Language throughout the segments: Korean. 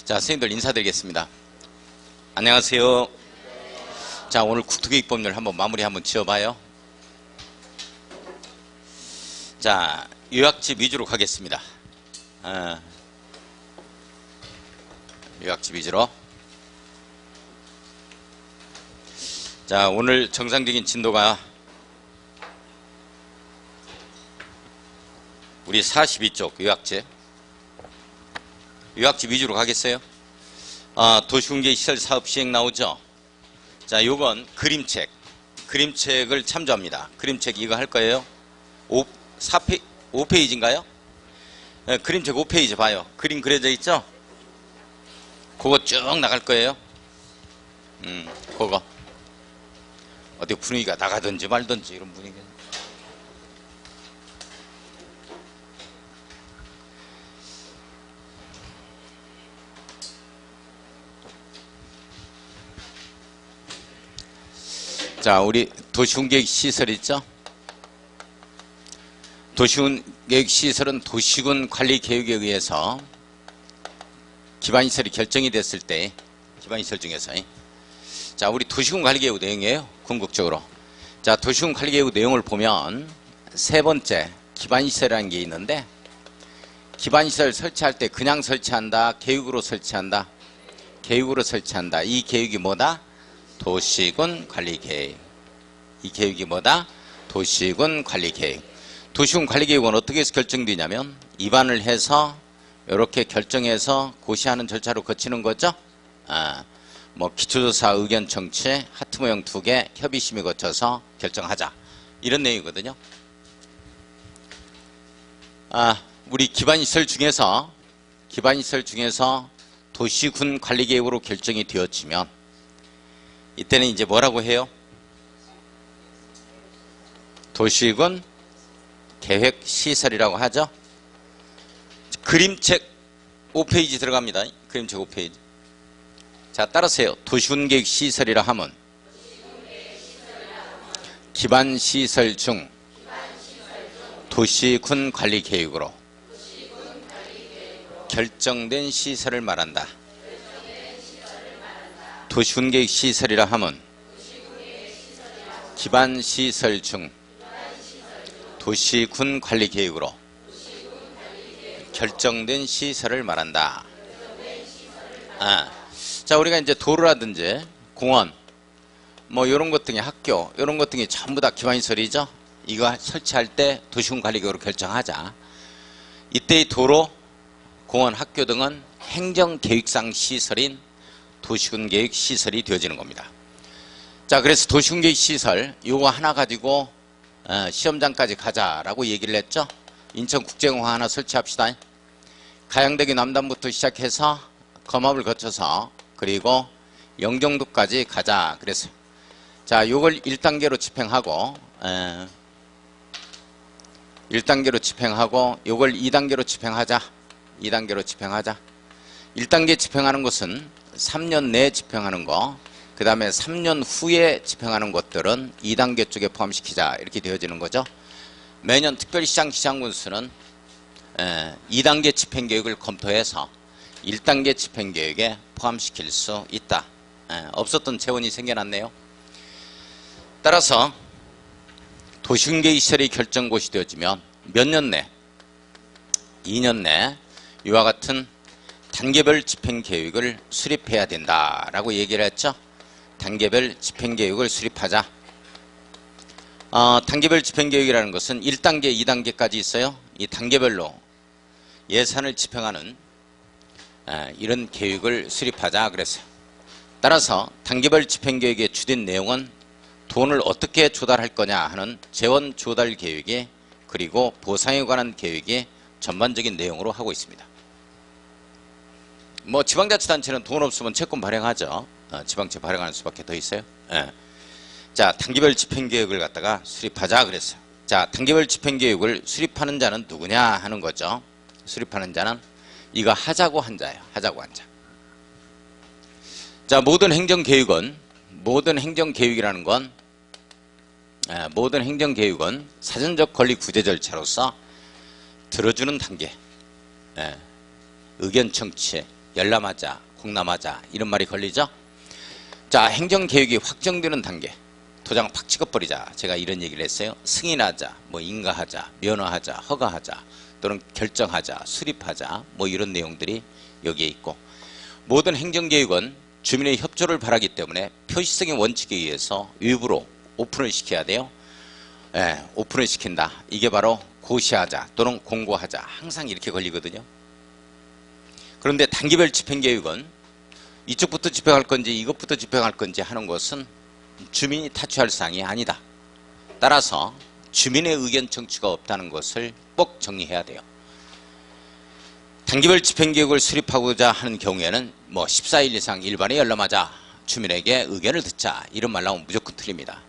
자, 선생님들 인사드리겠습니다. 안녕하세요. 자, 오늘 국토교육법률 한번 마무리 한번 지어봐요. 자, 요약집 위주로 가겠습니다. 요약집 위주로. 자, 오늘 정상적인 진도가 우리 42쪽 요약집 위주로 가겠어요. 도시군계 시설 사업 시행 나오죠. 자, 요건 그림책을 참조합니다. 그림책 이거 할 거예요. 5페이지인가요? 네, 그림책 5페이지 봐요. 그림 그려져 있죠? 그거 쭉 나갈 거예요. 그거 어디 분위기가 나가든지 말든지 이런 분위기. 자, 우리 도시군계획시설 있죠? 도시군계획시설은 도시군 관리계획에 의해서 기반시설이 결정이 됐을 때, 기반시설 중에서, 자, 우리 도시군 관리계획 내용이에요. 궁극적으로. 자, 도시군 관리계획 내용을 보면 세 번째 기반시설이라는 게 있는데, 기반시설 설치할 때 그냥 설치한다, 계획으로 설치한다, 계획으로 설치한다. 이 계획이 뭐다? 도시군 관리계획. 이 계획이 뭐다? 도시군 관리계획. 도시군 관리계획은 어떻게 해서 결정되냐면 입안을 해서 이렇게 결정해서 고시하는 절차로 거치는 거죠. 뭐 기초조사 의견 청취 하트 모형 2개 협의심에 거쳐서 결정하자, 이런 내용이거든요. 우리 기반시설 중에서 도시군 관리계획으로 결정이 되어지면 이때는 이제 뭐라고 해요? 도시군 계획시설이라고 하죠. 그림책 5페이지 들어갑니다. 그림책 5페이지. 자, 따라서요. 도시군 계획시설이라 하면 기반시설 중 도시군 관리계획으로 결정된 시설을 말한다. 도시군계획시설이라 하면 기반시설 중 도시군 관리계획으로 결정된 시설을 말한다. 자, 우리가 이제 도로라든지 공원, 뭐 이런 것 등의 학교, 이런 것 등이 전부 다 기반시설이죠. 이거 설치할 때 도시군 관리계획으로 결정하자. 이때의 도로, 공원, 학교 등은 행정계획상 시설인 도시군 계획 시설이 되어지는 겁니다. 자, 그래서 도시군 계획 시설 요거 하나 가지고 시험장까지 가자라고 얘기를 했죠. 인천국제공항 하나 설치합시다. 가양대교 남단부터 시작해서 검합을 거쳐서 그리고 영종도까지 가자 그랬어요. 자, 요걸 1단계로 집행하고 1단계로 집행하고 요걸 2단계로 집행하자. 2단계로 집행하자. 1단계 집행하는 것은 3년 내에 집행하는 거, 그 다음에 3년 후에 집행하는 것들은 2단계 쪽에 포함시키자, 이렇게 되어지는 거죠. 매년 특별시장 시장군수는 2단계 집행계획을 검토해서 1단계 집행계획에 포함시킬 수 있다. 없었던 재원이 생겨났네요. 따라서 도시군계획시설이 결정고시 되어지면 몇 년 내, 2년 내 이와 같은 단계별 집행계획을 수립해야 된다라고 얘기를 했죠. 단계별 집행계획을 수립하자. 단계별 집행계획이라는 것은 1단계, 2단계까지 있어요. 이 단계별로 예산을 집행하는 이런 계획을 수립하자 그랬어요. 따라서 단계별 집행계획의 주된 내용은 돈을 어떻게 조달할 거냐 하는 재원 조달 계획이, 그리고 보상에 관한 계획이 전반적인 내용으로 하고 있습니다. 뭐 지방자치단체는 돈 없으면 채권 발행하죠. 지방채 발행하는 수밖에 더 있어요. 자, 단계별 집행계획을 갖다가 수립하자 그랬어요. 자, 단계별 집행계획을 수립하는 자는 누구냐 하는 거죠. 수립하는 자는 이거 하자고 한 자예요. 하자고 한 자. 자, 모든 행정계획이라는 건 모든 행정계획은 사전적 권리 구제 절차로서 들어주는 단계, 의견 청취, 열람하자, 공람하자 이런 말이 걸리죠. 자, 행정계획이 확정되는 단계, 도장 팍 찍어버리자, 제가 이런 얘기를 했어요. 승인하자, 뭐 인가하자, 면허하자, 허가하자, 또는 결정하자, 수립하자, 뭐 이런 내용들이 여기에 있고, 모든 행정계획은 주민의 협조를 바라기 때문에 표시성의 원칙에 의해서 외부로 오픈을 시켜야 돼요. 예, 오픈을 시킨다. 이게 바로 고시하자 또는 공고하자, 항상 이렇게 걸리거든요. 그런데 단계별 집행계획은 이쪽부터 집행할 건지 이것부터 집행할 건지 하는 것은 주민이 타취할 사항이 아니다. 따라서 주민의 의견 청취가 없다는 것을 꼭 정리해야 돼요. 단계별 집행계획을 수립하고자 하는 경우에는 뭐 14일 이상 일반에 열람하자, 주민에게 의견을 듣자 이런 말 나오면 무조건 틀립니다.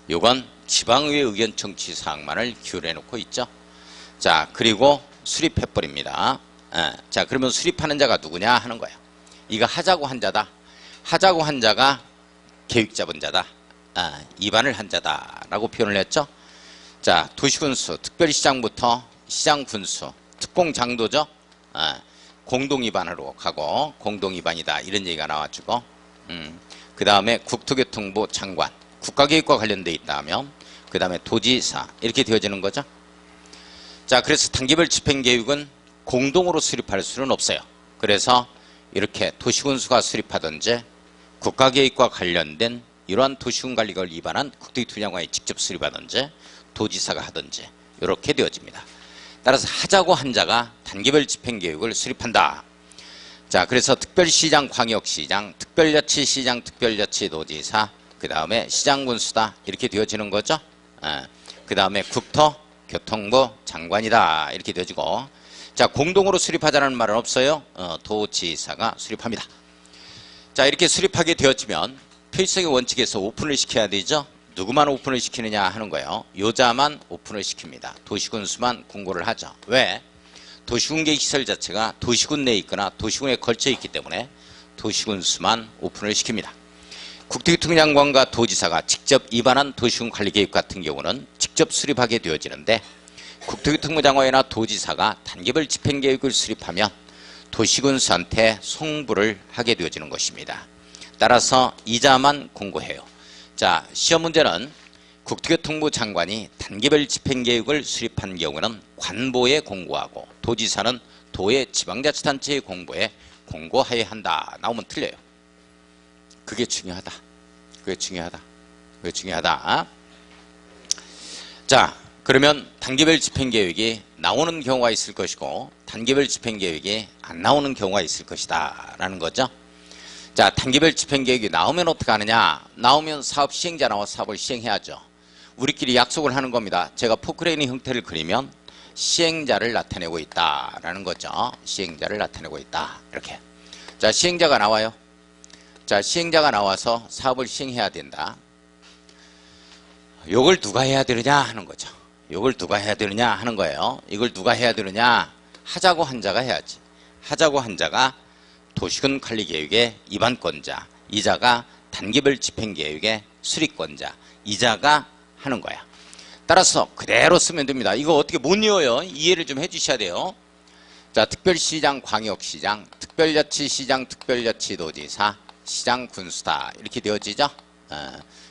요건 지방의회 의견 청취 사항만을 기울여 놓고 있죠. 자, 그리고 수립해버립니다. 자, 그러면 수립하는 자가 누구냐 하는 거예요. 이거 하자고 한 자다. 하자고 한 자가 계획 잡은 자다. 입안을 한 자다라고 표현을 했죠. 자, 도시군수, 특별시장부터 시장군수, 특공장도죠. 공동입안으로 가고 공동입안이다 이런 얘기가 나와주고, 그 다음에 국토교통부 장관, 국가계획과 관련돼 있다면 그 다음에 도지사 이렇게 되어지는 거죠. 자, 그래서 단계별 집행계획은 공동으로 수립할 수는 없어요. 그래서 이렇게 도시군수가 수립하든지 국가계획과 관련된 이러한 도시군관리계획을 위반한 국토교통장관이 직접 수립하든지 도지사가 하든지 이렇게 되어집니다. 따라서 하자고 한 자가 단계별 집행계획을 수립한다. 자, 그래서 특별시장, 광역시장, 특별자치시장, 특별자치도지사, 그 다음에 시장군수다 이렇게 되어지는 거죠. 그 다음에 국토교통부 장관이다 이렇게 되어지고, 자, 공동으로 수립하자는 말은 없어요. 도지사가 수립합니다. 자, 이렇게 수립하게 되어지면 표시성의 원칙에서 오픈을 시켜야 되죠. 누구만 오픈을 시키느냐 하는 거예요. 요자만 오픈을 시킵니다. 도시군수만 공고를 하죠. 왜? 도시군계획 시설 자체가 도시군 내에 있거나 도시군에 걸쳐 있기 때문에 도시군수만 오픈을 시킵니다. 국토교통장관과 도지사가 직접 입안한 도시군 관리계획 같은 경우는 직접 수립하게 되어지는데, 국토교통부 장관이나 도지사가 단계별 집행계획을 수립하면 도시군수한테 송부를 하게 되어지는 것입니다. 따라서 이자만 공고해요. 자, 시험 문제는 국토교통부 장관이 단계별 집행계획을 수립한 경우는 관보에 공고하고 도지사는 도의 지방자치단체의 공보에 공고하여야 한다. 나오면 틀려요. 그게 중요하다. 그게 중요하다. 그게 중요하다. 자, 그러면 단계별 집행계획이 나오는 경우가 있을 것이고 단계별 집행계획이 안 나오는 경우가 있을 것이다 라는 거죠. 자, 단계별 집행계획이 나오면 어떻게 하느냐. 나오면 사업 시행자 나와 사업을 시행해야죠. 우리끼리 약속을 하는 겁니다. 제가 포크레인 형태를 그리면 시행자를 나타내고 있다라는 거죠. 시행자를 나타내고 있다. 이렇게. 자, 시행자가 나와요. 자, 시행자가 나와서 사업을 시행해야 된다. 요걸 누가 해야 되느냐 하는 거죠. 요걸 누가 해야 되느냐 하는 거예요. 이걸 누가 해야 되느냐. 하자고 한 자가 해야지. 하자고 한 자가 도시군 관리계획의 입안권자, 이자가 단계별 집행계획의 수립권자, 이자가 하는 거야. 따라서 그대로 쓰면 됩니다. 이거 어떻게 못 이어요? 이해를 좀 해주셔야 돼요. 자, 특별시장, 광역시장, 특별자치시장, 특별자치도지사, 시장군수다 이렇게 되어지죠.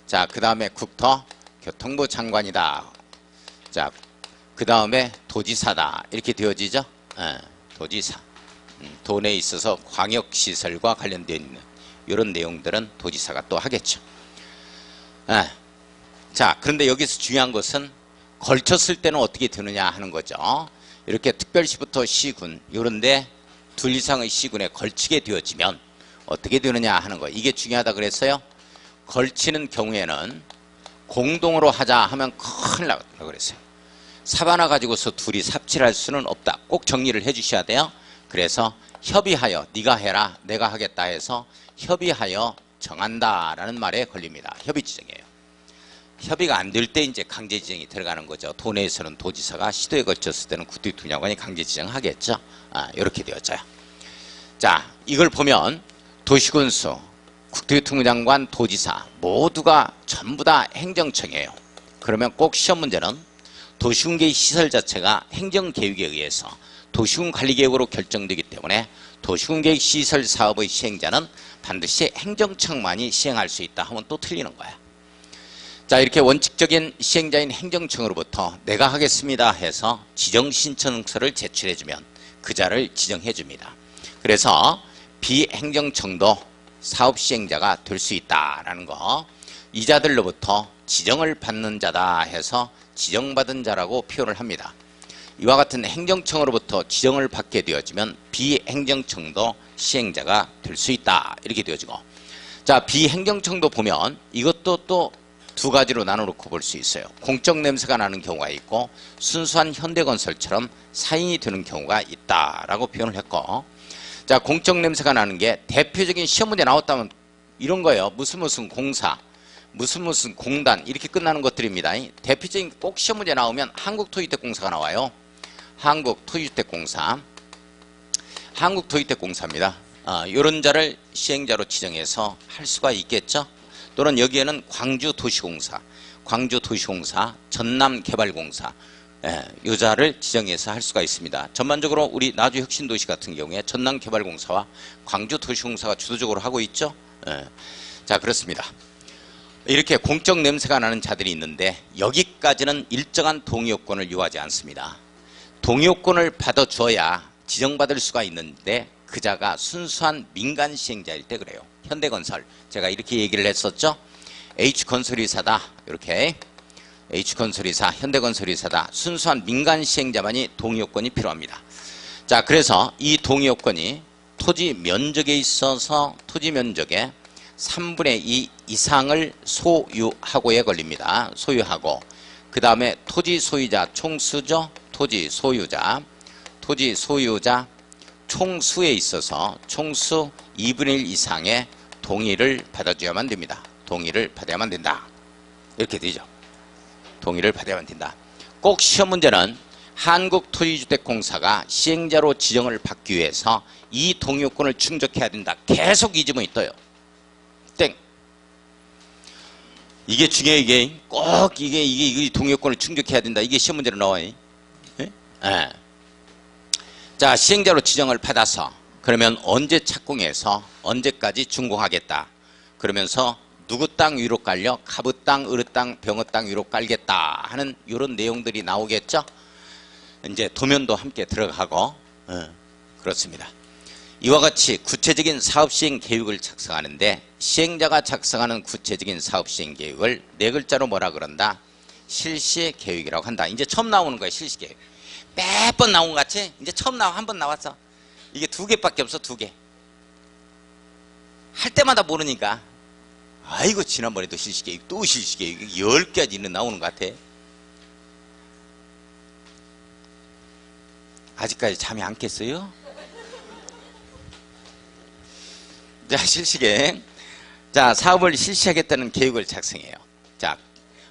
자, 그 다음에 국토교통부 장관이다. 자, 그 다음에 도지사다 이렇게 되어지죠. 도지사. 도내에 있어서 광역시설과 관련되어 있는 이런 내용들은 도지사가 또 하겠죠. 자, 그런데 여기서 중요한 것은 걸쳤을 때는 어떻게 되느냐 하는 거죠. 이렇게 특별시부터 시군 이런데 둘 이상의 시군에 걸치게 되어지면 어떻게 되느냐 하는 거. 이게 중요하다 그랬어요. 걸치는 경우에는 공동으로 하자 하면 큰일 나다고 그랬어요. 삽 하나 가지고서 둘이 삽질할 수는 없다. 꼭 정리를 해 주셔야 돼요. 그래서 협의하여 네가 해라 내가 하겠다 해서 협의하여 정한다라는 말에 걸립니다. 협의 지정이에요. 협의가 안 될 때 이제 강제 지정이 들어가는 거죠. 도내에서는 도지사가 시도에 걸쳤을 때는 국토교통장관이 강제 지정하겠죠. 이렇게 되어져요. 자, 이걸 보면 도시군수, 국토교통장관, 도지사 모두가 전부 다 행정청이에요. 그러면 꼭 시험 문제는 도시군계획 시설 자체가 행정계획에 의해서 도시군 관리계획으로 결정되기 때문에 때문에 도시군계획 시설 사업의 시행자는 반드시 행정청만이 시행할 수 있다 하면 또 틀리는 거야. 자, 이렇게 원칙적인 시행자인 행정청으로부터 내가 하겠습니다 해서 지정신청서를 제출해주면 그 자를 지정해줍니다. 그래서 비행정청도 사업 시행자가 될 수 있다라는 거, 이 자들로부터 지정을 받는 자다 해서 지정받은 자라고 표현을 합니다. 이와 같은 행정청으로부터 지정을 받게 되어지면 비행정청도 시행자가 될 수 있다 이렇게 되어지고, 자, 비행정청도 보면 이것도 또 두 가지로 나눠놓고 볼 수 있어요. 공적 냄새가 나는 경우가 있고 순수한 현대건설처럼 사인이 되는 경우가 있다라고 표현을 했고, 자, 공적 냄새가 나는 게 대표적인 시험 문제 나왔다면 이런 거예요. 무슨 공사, 무슨 공단 이렇게 끝나는 것들입니다. 대표적인 꼭 시험 문제 나오면 한국토주택공사가 나와요. 한국토주택공사, 한국토주택공사입니다. 이런 자를 시행자로 지정해서 할 수가 있겠죠. 또는 여기에는 광주도시공사, 전남개발공사, 이 자를 지정해서 할 수가 있습니다. 전반적으로 우리 나주혁신도시 같은 경우에 전남개발공사와 광주도시공사가 주도적으로 하고 있죠. 자, 그렇습니다. 이렇게 공적 냄새가 나는 자들이 있는데 여기까지는 일정한 동의요건을 요하지 않습니다. 동의요건을 받아줘야 지정받을 수가 있는데 그 자가 순수한 민간 시행자일 때 그래요. 현대건설, 제가 이렇게 얘기를 했었죠. H건설이사다, 이렇게 H건설이사, 현대건설이사다, 순수한 민간 시행자만이 동의요건이 필요합니다. 자, 그래서 이 동의요건이 토지 면적에 있어서 토지 면적의 3분의 2 이상을 소유하고에 걸립니다. 소유하고, 그 다음에 토지 소유자 총수죠. 토지 소유자 총수에 있어서 총수 2분의 1 이상의 동의를 받아줘야만 됩니다. 동의를 받아야만 된다. 이렇게 되죠. 동의를 받아야만 된다. 꼭 시험 문제는 한국토지주택공사가 시행자로 지정을 받기 위해서 이 동의요건을 충족해야 된다. 계속 이 지문이 떠요. 땡. 이게 중요해. 이게 꼭 이게 동의요건을 충족해야 된다. 이게 시험 문제로 나와요. 자, 시행자로 지정을 받아서 그러면 언제 착공해서 언제까지 준공하겠다. 그러면서 누구 땅 위로 깔려? 갑의 땅, 을의 땅, 병의 땅 위로 깔겠다 하는 이런 내용들이 나오겠죠. 이제 도면도 함께 들어가고, 그렇습니다. 이와 같이 구체적인 사업시행 계획을 작성하는데 시행자가 작성하는 구체적인 사업시행 계획을 네 글자로 뭐라 그런다? 실시계획이라고 한다. 이제 처음 나오는 거야, 실시계획. 몇 번 나온 것 같이 이제 처음 한 번 나왔어. 이게 2개밖에 없어. 2개. 할 때마다 모르니까 아이고 지난번에도 실시계획 또 실시계획 10개까지는 나오는 것 같아. 아직까지 잠이 안 깼어요? 자, 실시계획. 자, 사업을 실시하겠다는 계획을 작성해요. 자,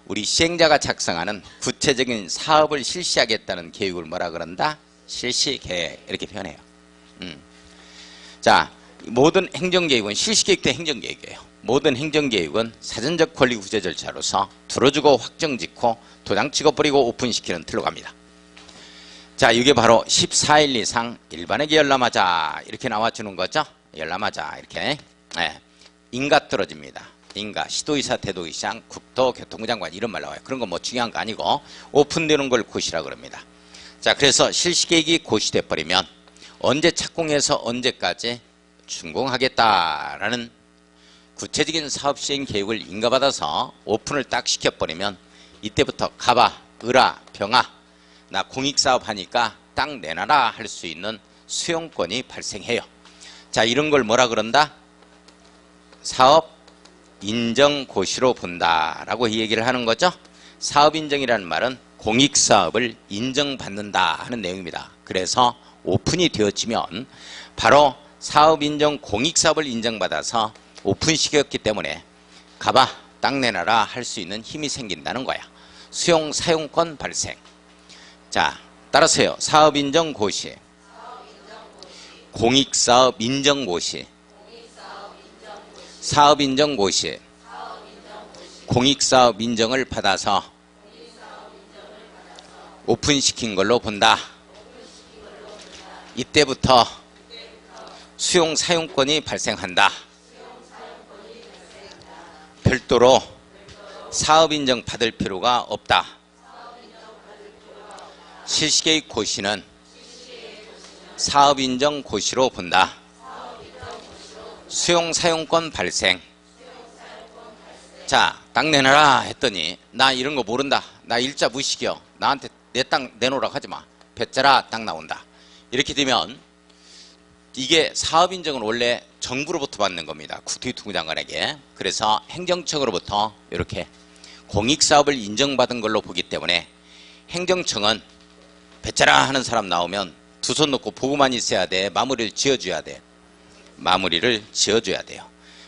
우리 시행자가 작성하는 구체적인 사업을 실시하겠다는 계획을 뭐라 그런다? 실시계획 이렇게 표현해요. 자, 모든 행정계획은 실시계획 대 행정계획이에요. 모든 행정계획은 사전적 권리 구제 절차로서 들어주고 확정 짓고 도장 찍어버리고 오픈시키는 틀로 갑니다. 자, 이게 바로 14일 이상 일반에게 열람하자 이렇게 나와주는 거죠. 열람하자 이렇게. 인가 떨어집니다. 인가, 시도의사, 대도의장, 국토교통부 장관 이런 말 나와요. 그런 거 뭐 중요한 거 아니고 오픈되는 걸 고시라 그럽니다. 자, 그래서 실시계획이 고시돼 버리면 언제 착공해서 언제까지 준공하겠다라는 구체적인 사업시행 계획을 인가받아서 오픈을 딱 시켜버리면 이때부터 가봐, 을아, 병아 나 공익사업 하니까 땅 내놔라 할 수 있는 수용권이 발생해요. 자, 이런 걸 뭐라 그런다? 사업 인정고시로 본다라고 이 얘기를 하는 거죠. 사업인정이라는 말은 공익사업을 인정받는다 하는 내용입니다. 그래서 오픈이 되어지면 바로 사업인정 공익사업을 인정받아서 오픈시켰기 때문에 가봐 땅 내놔라 할 수 있는 힘이 생긴다는 거야. 수용 사용권 발생. 자, 따라서요. 사업인정고시, 공익사업 인정고시, 사업인정고시, 공익사업 인정을 받아서 오픈시킨 걸로 본다. 이때부터 수용 사용권이 발생한다. 별도로 사업인정 받을 필요가 없다. 실시계획 고시는 사업인정 고시로 본다. 수용 사용권 발생. 자, 땅 내놔라 했더니 나 이런 거 모른다. 나 일자 무식이여. 나한테 내 땅 내놓으라고 하지 마. 배짜라 땅 나온다. 이렇게 되면 이게 사업인정은 원래 정부로부터 받는 겁니다. 국토교통부 장관에게. 그래서 행정청으로부터 이렇게 공익사업을 인정받은 걸로 보기 때문에 행정청은 배짜라 하는 사람 나오면 두 손 놓고 보고만 있어야 돼. 마무리를 지어줘야 돼. 마무리를 지어줘야 돼요.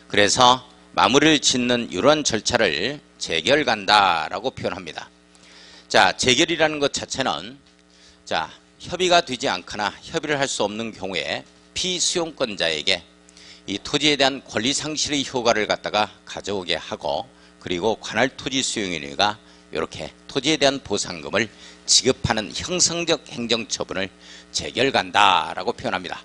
그래서 마무리를 짓는 이런 절차를 재결간다라고 표현합니다. 자, 재결이라는 것 자체는 자, 협의가 되지 않거나 협의를 할 수 없는 경우에 피수용권자에게 이 토지에 대한 권리 상실의 효과를 갖다가 가져오게 하고 그리고 관할 토지 수용인회가 이렇게 토지에 대한 보상금을 지급하는 형성적 행정처분을 재결간다라고 표현합니다.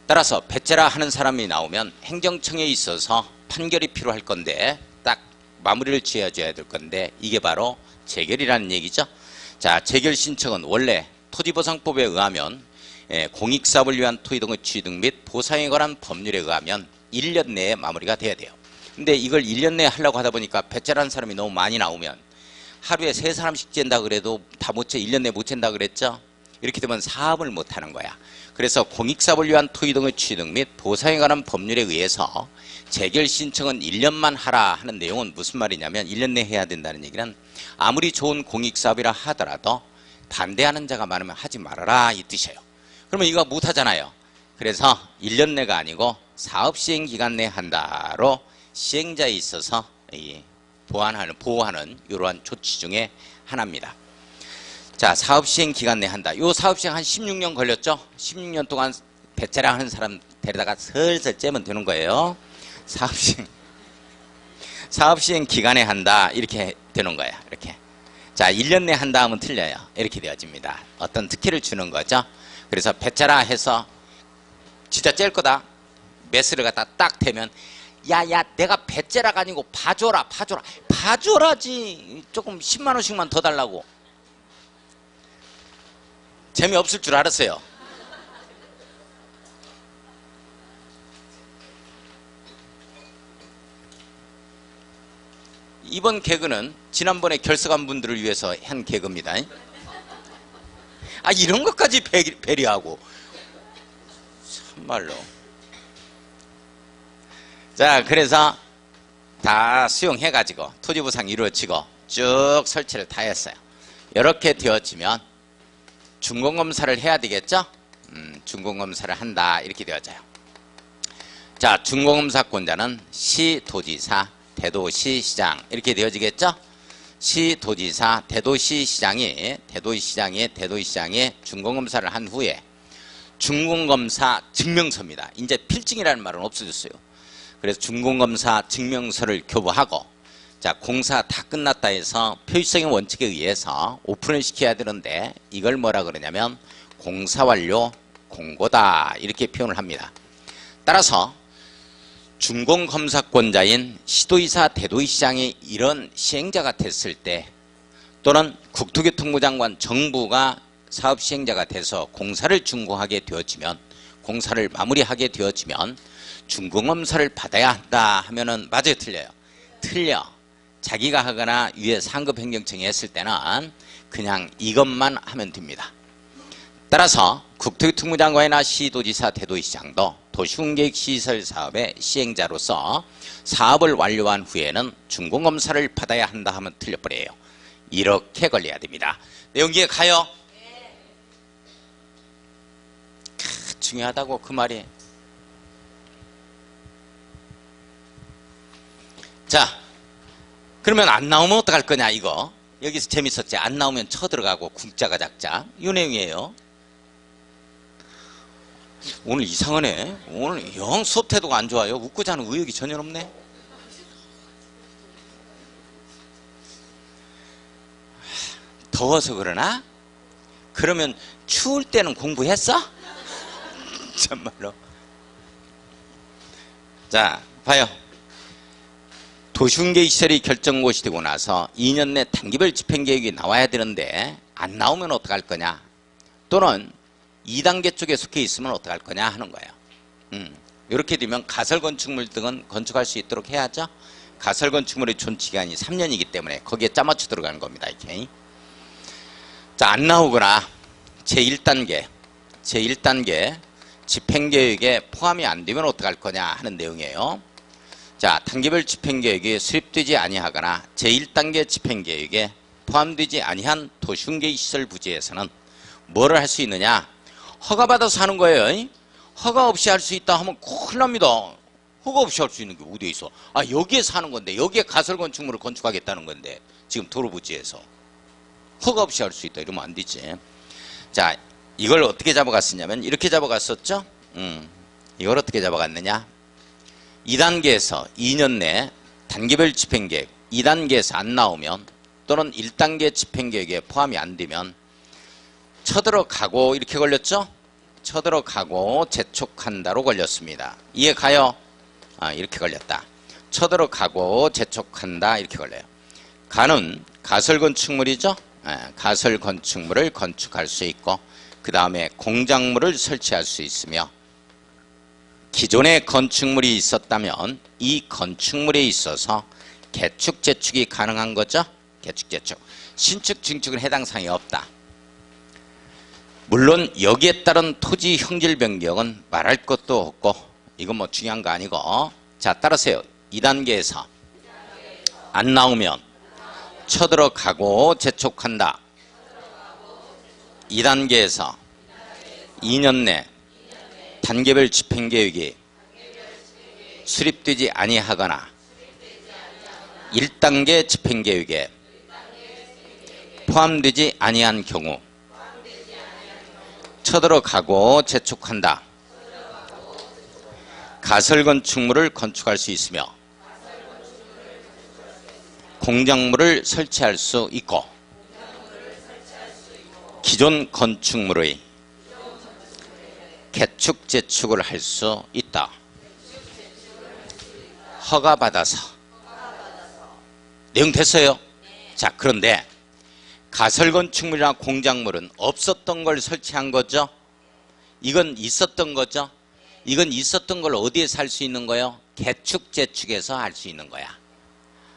따라서 배째라 하는 사람이 나오면 행정청에 있어서 판결이 필요할 건데 딱 마무리를 지어줘야 될 건데 이게 바로 재결이라는 얘기죠. 자, 재결 신청은 원래 토지보상법에 의하면 공익사업을 위한 토지 등의 취득 및 보상에 관한 법률에 의하면 1년 내에 마무리가 돼야 돼요. 근데 이걸 1년 내에 하려고 하다 보니까 배째라는 사람이 너무 많이 나오면 하루에 3사람씩 잰다 그래도 다 못 재, 1년 내에 못 잰다 그랬죠. 이렇게 되면 사업을 못 하는 거야. 그래서 공익사업을 위한 토지 등의 취득 및 보상에 관한 법률에 의해서 재결 신청은 1년만 하라 하는 내용은 무슨 말이냐면 1년 내에 해야 된다는 얘기는 아무리 좋은 공익사업이라 하더라도 반대하는 자가 많으면 하지 말아라 이 뜻이에요. 그러면 이거 못 하잖아요. 그래서 1년 내가 아니고 사업 시행 기간 내에 한다로 시행자에 있어서 보호하는 이러한 조치 중에 하나입니다. 자, 사업 시행 기간 내에 한다. 요 사업 시행 한 16년 걸렸죠? 16년 동안 배째라 하는 사람 데려다가 슬슬 째면 되는 거예요. 사업 시행 기간에 한다. 이렇게 되는 거예요. 이렇게. 자, 1년 내에 한다 하면 틀려요. 이렇게 되어집니다. 어떤 특혜를 주는 거죠. 그래서 배째라 해서 진짜 짤 거다. 매스를 갖다 딱 대면 야야 내가 배째라가 아니고 봐줘라. 봐줘라지. 조금 10만 원씩만 더 달라고. 재미없을 줄 알았어요. 이번 개그는 지난번에 결석한 분들을 위해서 한 개그입니다. 아, 이런 것까지 배려하고 참말로. 자, 그래서 다 수용해가지고 토지보상 이루어지고 쭉 설치를 다 했어요. 이렇게 되어지면 준공검사를 해야 되겠죠? 준공검사를 한다 이렇게 되어져요. 자, 준공검사권자는 시도지사, 대도시시장 이렇게 되어지겠죠? 시도지사, 대도시시장이 준공검사를 한 후에 준공검사 증명서입니다. 이제 필증이라는 말은 없어졌어요. 그래서 준공검사 증명서를 교부하고 자, 공사 다 끝났다 해서 표시성의 원칙에 의해서 오픈을 시켜야 되는데 이걸 뭐라 그러냐면 공사완료 공고다 이렇게 표현을 합니다. 따라서 준공검사권자인 시도지사, 대도시장이 이런 시행자가 됐을 때 또는 국토교통부 장관 정부가 사업 시행자가 돼서 공사를 준공하게 되어지면 공사를 마무리하게 되어지면 준공검사를 받아야 한다 하면은 맞아요, 틀려요? 틀려. 자기가 하거나 위에 상급 행정청이 했을 때는 그냥 이것만 하면 됩니다. 따라서 국토교통부 장관이나 시도지사, 대도시장도 도시군계획시설 사업의 시행자로서 사업을 완료한 후에는 준공검사를 받아야 한다 하면 틀려버려요. 이렇게 걸려야 됩니다. 내용 이해 가요? 중요하다고 그 말이. 자, 그러면 안 나오면 어떡할 거냐 이거. 여기서 재밌었지. 안 나오면 쳐들어가고 국자가 작자. 이 내용이에요. 오늘 이상하네. 오늘 영 수업 태도가 안 좋아요. 웃고자 하는 의욕이 전혀 없네. 더워서 그러나? 그러면 추울 때는 공부했어? 참말로. 자, 봐요. 도시훈계시설이 결정고시 되고 나서 2년 내 단기별 집행계획이 나와야 되는데 안 나오면 어떡할 거냐, 또는 2단계 쪽에 속해 있으면 어떡할 거냐 하는 거예요. 이렇게 되면 가설건축물 등은 건축할 수 있도록 해야죠. 가설건축물의 존치기간이 3년이기 때문에 거기에 짜맞춰 들어가는 겁니다. 이렇게. 자, 안 나오거나 제1단계 집행계획에 포함이 안 되면 어떡할 거냐 하는 내용이에요. 자, 단계별 집행계획이 수립되지 아니하거나 제1단계 집행계획에 포함되지 아니한 도시훈계시설 부지에서는 뭐를 할 수 있느냐, 허가받아서 하는 거예요. 허가 없이 할 수 있다 하면 큰일 납니다. 허가 없이 할 수 있는 게 어디에 있어. 아, 여기에서 하는 건데, 여기에 가설건축물을 건축하겠다는 건데, 지금 도로부지에서 허가 없이 할 수 있다 이러면 안 되지. 자, 이걸 어떻게 잡아갔었냐면 이렇게 잡아갔었죠. 이걸 어떻게 잡아갔느냐, 2단계에서 2년 내 단계별 집행계획 2단계에서 안 나오면, 또는 1단계 집행계획에 포함이 안 되면 쳐들어가고 이렇게 걸렸죠. 쳐들어가고 재촉한다로 걸렸습니다. 이해 가요? 아, 이렇게 걸렸다. 쳐들어가고 재촉한다 이렇게 걸려요. 가는 가설건축물이죠. 가설건축물을 건축할 수 있고, 그 다음에 공작물을 설치할 수 있으며, 기존에 건축물이 있었다면 이 건축물에 있어서 개축 재축이 가능한 거죠. 개축 재축. 신축 증축은 해당 사항이 없다. 물론 여기에 따른 토지 형질 변경은 말할 것도 없고, 이건 뭐 중요한 거 아니고. 자, 따라서요. 2단계에서 안 나오면 쳐들어가고 재촉한다. 2단계에서 2년 내 단계별 집행계획이 수립되지 아니하거나 1단계 집행계획에 포함되지 아니한 경우 쳐들어가고 재촉한다. 가설건축물을 건축할 수 있으며 공작물을 설치할 수 있고, 기존 건축물의 개축 재축을 할 수 있다. 허가받아서. 내용 됐어요? 자, 그런데 가설건축물이나 공작물은 없었던 걸 설치한 거죠. 이건 있었던 거죠. 이건 있었던 걸 어디에서 할 수 있는 거예요? 개축 재축에서 할 수 있는 거야.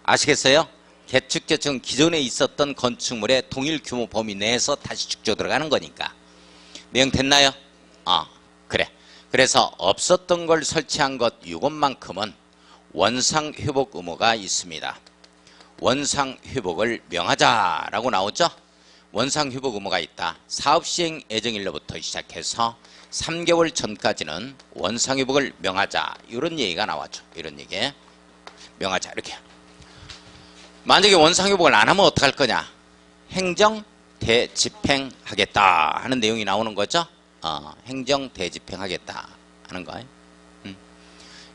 아시겠어요? 개축 재축은 기존에 있었던 건축물의 동일 규모 범위 내에서 다시 축조 들어가는 거니까. 내용 됐나요? 그래. 그래서 없었던 걸 설치한 것 이것만큼은 원상회복 의무가 있습니다. 원상회복을 명하자라고 나오죠. 원상회복 의무가 있다. 사업시행 예정일로부터 시작해서 3개월 전까지는 원상회복을 명하자, 이런 얘기가 나왔죠. 이런 얘기 명하자 이렇게. 만약에 원상회복을 안 하면 어떡할 거냐, 행정 대집행하겠다 하는 내용이 나오는 거죠. 행정 대집행하겠다 하는 거예요.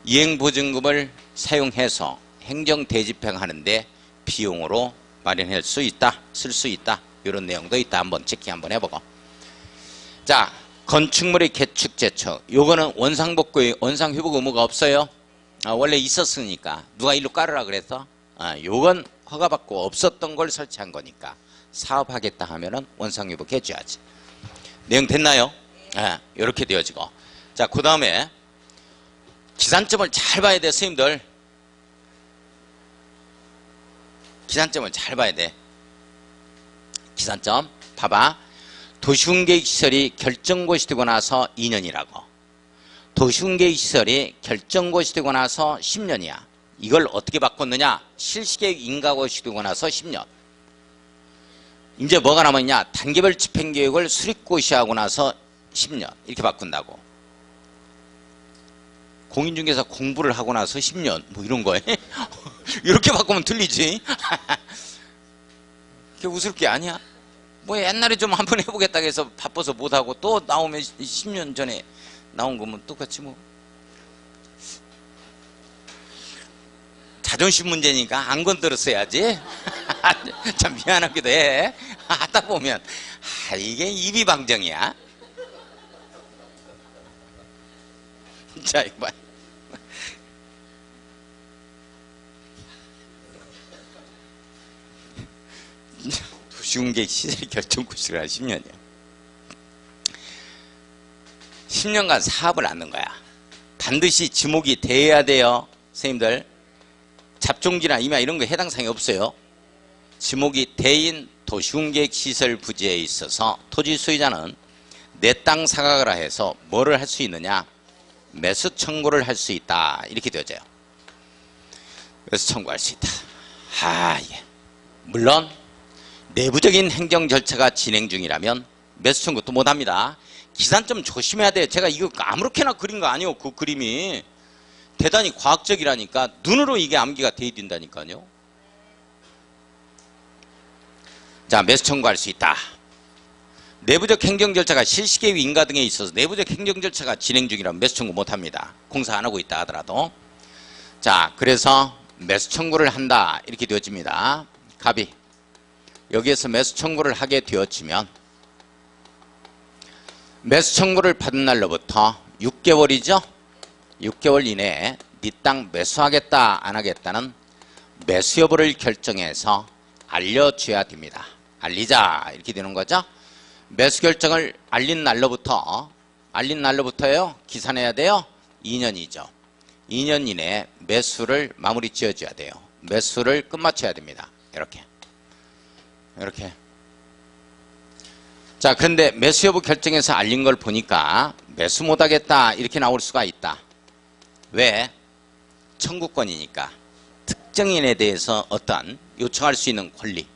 이행보증금을 사용해서 행정 대집행하는데 비용으로 마련할 수 있다, 쓸 수 있다, 이런 내용도 있다. 한번 체킹 한번 해보고. 자, 건축물의 개축 재축, 요거는 원상회복 의무가 없어요. 원래 있었으니까 누가 일로 깔으라 그래서 요건 허가받고 없었던 걸 설치한 거니까 사업하겠다 하면은 원상회복 해줘야지. 내용 됐나요? 이렇게 되어지고. 자, 그 다음에 기산점을 잘 봐야 돼, 스님들. 기산점을 잘 봐야 돼. 기산점 봐봐. 도시훈계시설이 결정고시 되고 나서 2년이라고. 도시훈계시설이 결정고시 되고 나서 10년이야. 이걸 어떻게 바꿨느냐, 실시계획 인가고시 되고 나서 10년. 이제 뭐가 남았냐, 단계별 집행계획을 수립고시하고 나서 10년 이렇게 바꾼다고. 공인중개사 공부를 하고 나서 10년 뭐 이런 거에 이렇게 바꾸면 틀리지. 그게 웃을 게 아니야. 뭐 옛날에 좀 한번 해보겠다 해서 바빠서 못하고 또 나오면 10년 전에 나온 거면 똑같이 뭐. 자존심 문제니까 안 건드렸어야지. 참 미안하기도 해. 하다 보면 이게 이비방정이야. 자, 이거 봐. 도시공계획 시설 결정고시를 한 10년이요. 10년간 사업을 안 넣은 거야. 반드시 지목이 돼야 돼요. 선생님들 잡종지나 임야 이런 거 해당 사항이 없어요. 지목이 대인 도시공계획 시설 부지에 있어서 토지 소유자는 내 땅 사각을 해서 뭐를 할 수 있느냐, 매수 청구를 할 수 있다 이렇게 되어져요. 매수 청구할 수 있다. 예. 물론 내부적인 행정 절차가 진행 중이라면 매수 청구도 못합니다. 기산 좀 조심해야 돼. 제가 이거 아무렇게나 그린 거 아니에요. 그 그림이 대단히 과학적이라니까. 눈으로 이게 암기가 돼야 된다니까요. 자, 매수 청구할 수 있다. 내부적 행정 절차가 실시계획 인가 등에 있어서 내부적 행정 절차가 진행 중이라면 매수 청구 못합니다. 공사 안 하고 있다 하더라도. 자, 그래서 매수 청구를 한다 이렇게 되어집니다. 갑이 여기에서 매수 청구를 하게 되어지면 매수 청구를 받은 날로부터 6개월이죠. 6개월 이내에 네 땅 매수하겠다 안 하겠다는 매수 여부를 결정해서 알려줘야 됩니다. 알리자 이렇게 되는 거죠. 매수 결정을 알린 날로부터요 기산해야 돼요. 2년이죠. 2년 이내에 매수를 마무리 지어줘야 돼요. 매수를 끝마쳐야 됩니다. 이렇게 자, 그런데 매수 여부 결정해서 알린 걸 보니까 매수 못하겠다 이렇게 나올 수가 있다. 왜? 청구권이니까. 특정인에 대해서 어떤 요청할 수 있는 권리.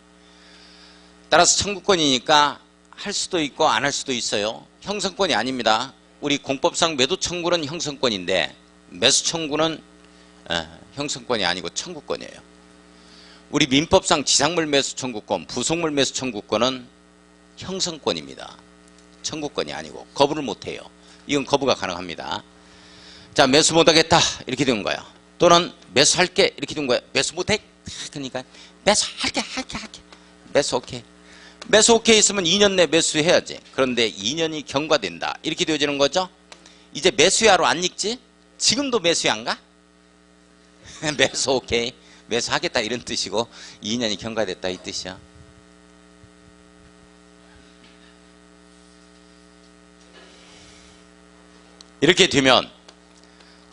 따라서 청구권이니까 할 수도 있고 안 할 수도 있어요. 형성권이 아닙니다. 우리 공법상 매도 청구는 형성권인데 매수 청구는 형성권이 아니고 청구권이에요. 우리 민법상 지상물 매수 청구권, 부속물 매수 청구권은 형성권입니다. 청구권이 아니고 거부를 못해요. 이건 거부가 가능합니다. 자, 매수 못하겠다 이렇게 된 거예요. 또는 매수할게 이렇게 된 거예요. 매수 못해? 그러니까 매수할게 매수 오케이. 매수 오케이 있으면 2년 내 매수해야지. 그런데 2년이 경과된다 이렇게 되어지는 거죠. 이제 매수야로 안 읽지? 지금도 매수야인가? 매수 오케이 매수하겠다 이런 뜻이고 2년이 경과됐다 이 뜻이야. 이렇게 되면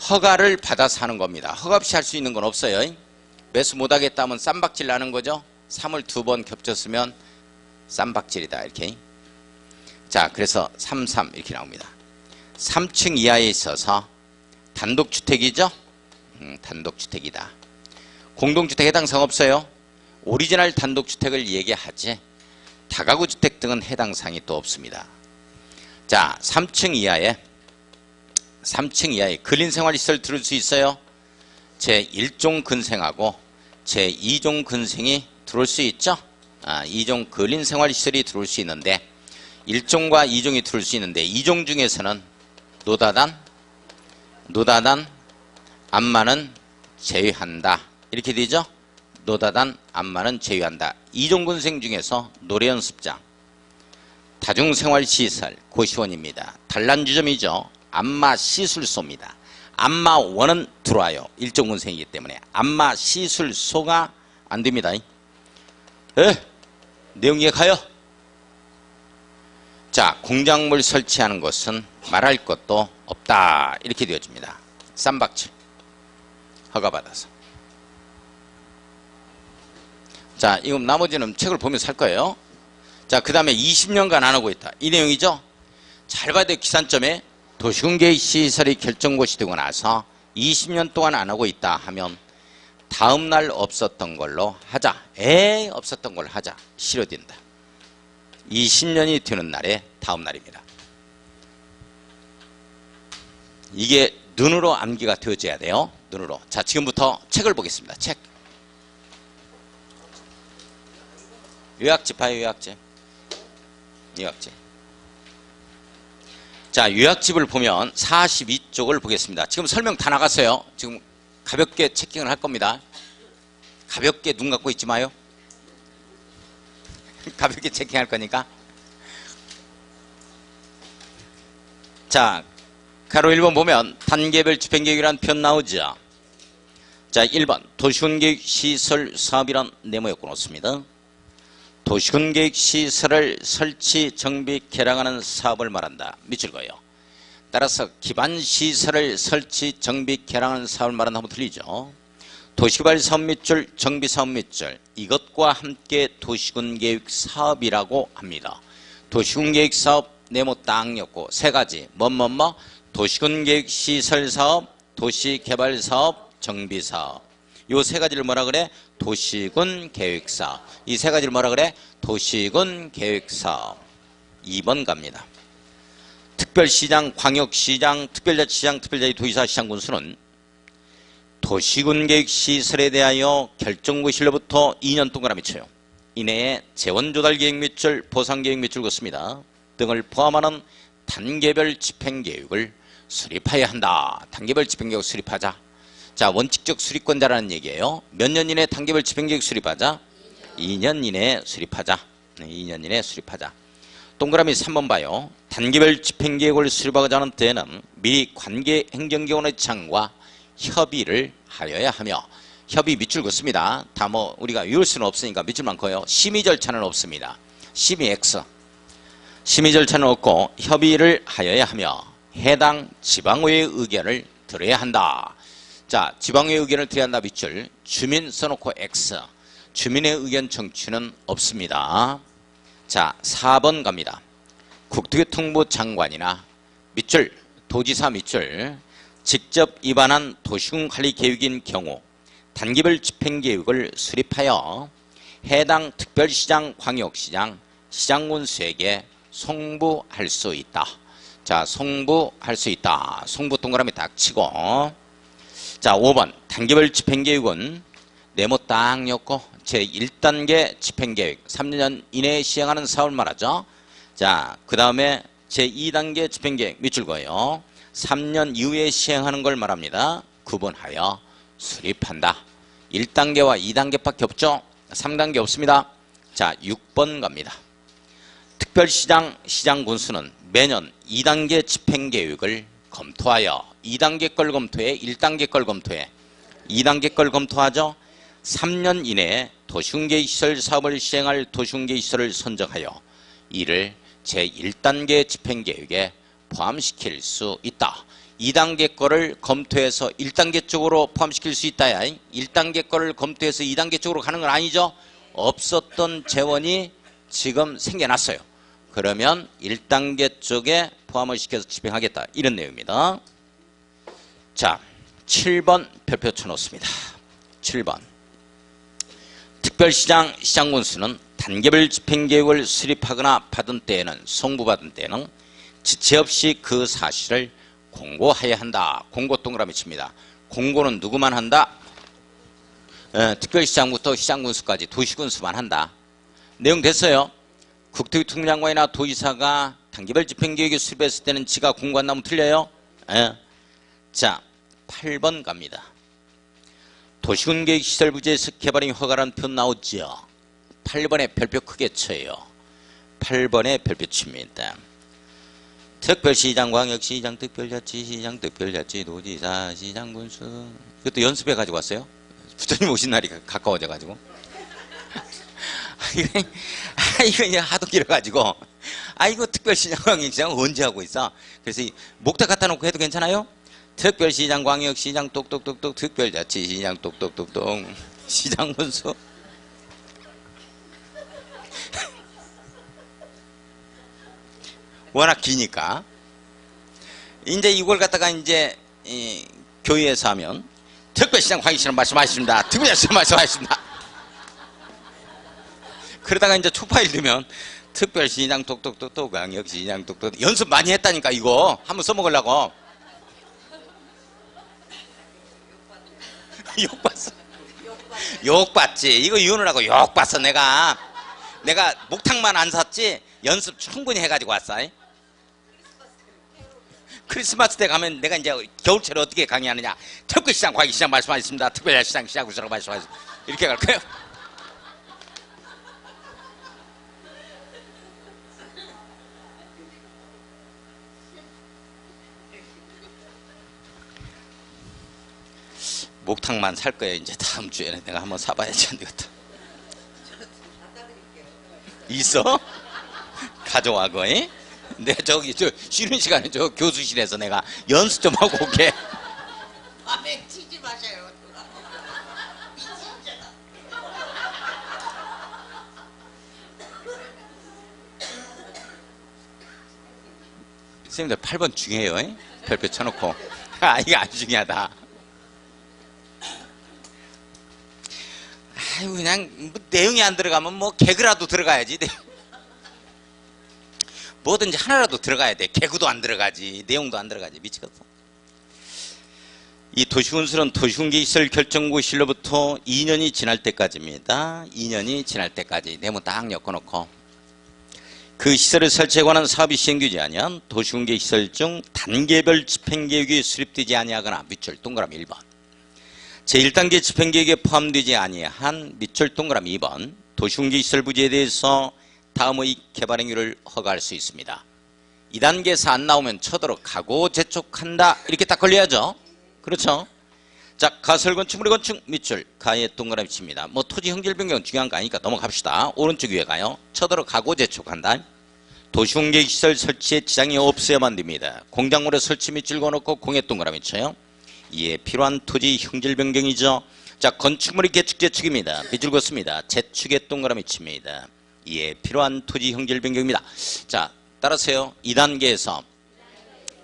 허가를 받아서 하는 겁니다. 허가 없이 할 수 있는 건 없어요. 매수 못하겠다 하면 쌈박질 나는 거죠. 3을 2번 겹쳤으면 쌈박질이다 이렇게. 자, 그래서 33 이렇게 나옵니다. 3층 이하에 있어서 단독주택이죠. 단독주택이다. 공동주택 해당 사항 없어요. 오리지널 단독주택을 얘기하지 다가구주택 등은 해당 사항이 또 없습니다. 자, 3층 이하에 근린생활시설 들을 수 있어요. 제1종 근생하고 제2종 근생이 들어올 수 있죠. 2종 근린생활시설이 들어올 수 있는데 1종과 2종이 들어올 수 있는데 2종 중에서는 노다단, 안마는 제외한다. 이렇게 되죠. 노다단, 안마는 제외한다. 2종 근생 중에서 노래연습장, 다중생활시설, 고시원입니다. 단란주점이죠. 안마시술소입니다. 안마원은 들어와요. 1종 근생이기 때문에. 안마시술소가 안 됩니다. 내용 이해가요? 자, 공작물 설치하는 것은 말할 것도 없다. 이렇게 되어집니다. 쌈박질. 허가받아서. 자, 이거 나머지는 책을 보면서 할 거예요. 자, 그 다음에 20년간 안 하고 있다. 이 내용이죠. 잘 봐야 돼요. 기산점에. 도시공계획 시설이 결정고시 되고 나서 20년 동안 안 하고 있다 하면 다음날 없었던 걸로 하자. 없었던 걸로 하자. 실효된다. 20년이 되는 날에 다음날입니다. 이게 눈으로 암기가 되어져야 돼요. 눈으로. 자, 지금부터 책을 보겠습니다. 책. 요약집 봐요. 요약집. 자, 요약집을 보면 42쪽을 보겠습니다. 지금 설명 다 나갔어요. 지금 가볍게 체킹을 할 겁니다. 가볍게 눈 감고 있지 마요. 가볍게 체킹할 거니까. 자, 가로 1번 보면 단계별 집행계획이라는 편 나오죠. 자, 1번 도시공계획 시설 사업이란 네모였고 놓습니다. 도시군계획 시설을 설치, 정비, 개량하는 사업을 말한다. 밑줄 그어요. 따라서 기반시설을 설치, 정비, 개량하는 사업을 말한다 하면 틀리죠. 도시개발 사업 밑줄, 정비 사업 밑줄, 이것과 함께 도시군계획 사업이라고 합니다. 도시군계획 사업 네모 딱 엮고 세 가지 도시군계획 시설 사업, 도시개발 사업, 정비 사업. 요 세 가지를 뭐라 그래? 도시군 계획 사업. 이 세 가지를 뭐라 그래? 도시군 계획 사업. 2번 갑니다. 특별시장, 광역시장, 특별자치시장, 특별자치 도지사, 시장군수는 도시군계획 시설에 대하여 결정구실로부터 2년 동그라미 쳐요. 이내에 재원조달계획 밑줄, 보상계획 밑줄 긋습니다. 등을 포함하는 단계별 집행계획을 수립해야 한다. 단계별 집행계획 수립하자. 자, 원칙적 수립권자라는 얘기예요. 몇 년 이내 단계별 집행계획 수립하자? 2년 이내에 수립하자. 2년 이내에 수립하자. 동그라미 3번 봐요. 단계별 집행계획을 수립하고자 하는 때에는 미리 관계행정기관의 협의를 하여야 하며, 협의 밑줄 긋습니다. 다 우리가 외울 수는 없으니까 밑줄만 그어요. 심의 절차는 없습니다. 심의 X. 심의 절차는 없고 협의를 하여야 하며 해당 지방의회의 의견을 들어야 한다. 자, 지방의회 의견을 들어야 한다 밑줄. 주민 써놓고 X. 주민의 의견 청취는 없습니다. 자, 4번 갑니다. 국토교통부 장관이나 밑줄, 도지사 밑줄, 직접 위반한 도시군관리계획인 경우 단계별 집행계획을 수립하여 해당 특별시장, 광역시장, 시장군수에게 송부할 수 있다. 자, 송부할 수 있다. 송부 동그라미 딱 치고. 자, 5번 단계별 집행계획은 네모 딱 엮고 제1단계 집행계획 3년 이내에 시행하는 사업을 말하죠. 자, 그 다음에 제2단계 집행계획 밑줄 그어요. 3년 이후에 시행하는 걸 말합니다. 구분하여 수립한다. 1단계와 2단계밖에 없죠. 3단계 없습니다. 자, 6번 갑니다. 특별시장, 시장군수는 매년 2단계 집행계획을 검토하여 2단계 걸 검토해, 1단계 걸 검토해. 2단계 걸 검토하죠. 3년 이내에 도시군계획시설 사업을 시행할 도시군계획시설을 선정하여 이를 제1단계 집행계획에 포함시킬 수 있다. 2단계 거를 검토해서 1단계 쪽으로 포함시킬 수 있다야. 1단계 거를 검토해서 2단계 쪽으로 가는 건 아니죠. 없었던 재원이 지금 생겨났어요. 그러면 1단계 쪽에 포함을 시켜서 집행하겠다. 이런 내용입니다. 자, 7번 별표 쳐놓습니다. 7번 특별시장, 시장군수는 단계별 집행계획을 수립하거나 받은 때에는, 송부받은 때에는 지체 없이 그 사실을 공고해야 한다. 공고 동그라미 칩니다. 공고는 누구만 한다? 특별시장부터 시장군수까지 도시군수만 한다. 내용 됐어요. 국토교통부 장관이나 도지사가 단계별 집행계획을 수립했을 때는 지가 공고한다면 틀려요? 자, 8번 갑니다. 도시군계획시설 부지에서 개발이 허가라는 표현 나오죠. 8번에 별표 크게 쳐요. 8번에 별표 칩니다. 특별시장, 광역시장, 특별자치시장, 특별자치, 도지사, 시장군수. 이것도 연습해 가지고 왔어요. 부처님 오신 날이 가까워져 가지고. 이거 이제 하도 길어가지고. 이거 특별시장, 광역시장 언제 하고 있어? 그래서 목탁 갖다 놓고 해도 괜찮아요? 특별시장, 광역시장, 똑똑똑똑, 특별자치시장, 똑똑똑똑, 시장군수. 워낙 기니까. 이제 이걸 갖다가 이제 교회에서 하면 특별시장, 광역시장 말씀하십니다. 특별자치시장 말씀하십니다. 그러다가 이제 초파일 되면 특별시장 똑똑똑똑, 광역시장 똑똑. 연습 많이 했다니까. 이거 한번 써먹으려고. 욕봤어. 욕봤지. 이거 이혼을 욕봤어. 내가 목탁만 안 샀지 연습 충분히 해가지고 왔어. 크리스마스 때 가면 내가 이제 겨울철에 어떻게 강의하느냐. 특별시장, 광역시장 말씀하셨습니다. 특별시장, 시장군수라고 말씀하셨습니다. 이렇게 갈 거예요. 목탁만 살 거예요. 이제 다음 주에는 내가 한번 사봐야지 안 되겠다. 있어? 가져와 거이? 내 저기 저 쉬는 시간에 저 교수실에서 내가 연습 좀 하고 올게. 밤에 치지 마세요. 진짜. 선생님들 8번 중요해요. 이? 별표 쳐놓고. 아, 이거 아주 중요하다. 아유, 그냥 뭐 내용이 안 들어가면 뭐 개그라도 들어가야지. 뭐든지 하나라도 들어가야 돼. 개그도 안 들어가지. 내용도 안 들어가지. 미치겠어. 이 도시군수는 도시군계 시설 결정고실로부터 2년이 지날 때까지입니다. 2년이 지날 때까지 내문 딱 엮어놓고 그 시설을 설치에 관한 사업이 시행되지 아니한 도시군계 시설 중 단계별 집행계획이 수립되지 아니하거나 밑줄 동그라미 1번 제1단계 집행계획에 포함되지 아니한 밑줄 동그라미 2번 도시군계 시설 부지에 대해서 다음의 개발 행위를 허가할 수 있습니다. 2단계에서 안 나오면 쳐도록 가고 재촉한다 이렇게 딱 걸려야죠. 그렇죠? 자, 가설건축물의 건축 밑줄 가에 동그라미 칩니다. 뭐 토지 형질 변경 중요한 거 아니니까 넘어갑시다. 오른쪽 위에 가요. 쳐도록 가고 재촉한다. 도시공개시설 설치에 지장이 없어야만 됩니다. 공작물의 설치 밑줄 그어놓고 공에 동그라미 쳐요. 이에 필요한 토지 형질 변경이죠. 자, 건축물의 개축 재축입니다. 밑줄 긋습니다. 재축에 동그라미 칩니다. 이에 필요한 토지 형질 변경입니다. 자, 따라서요. 2단계에서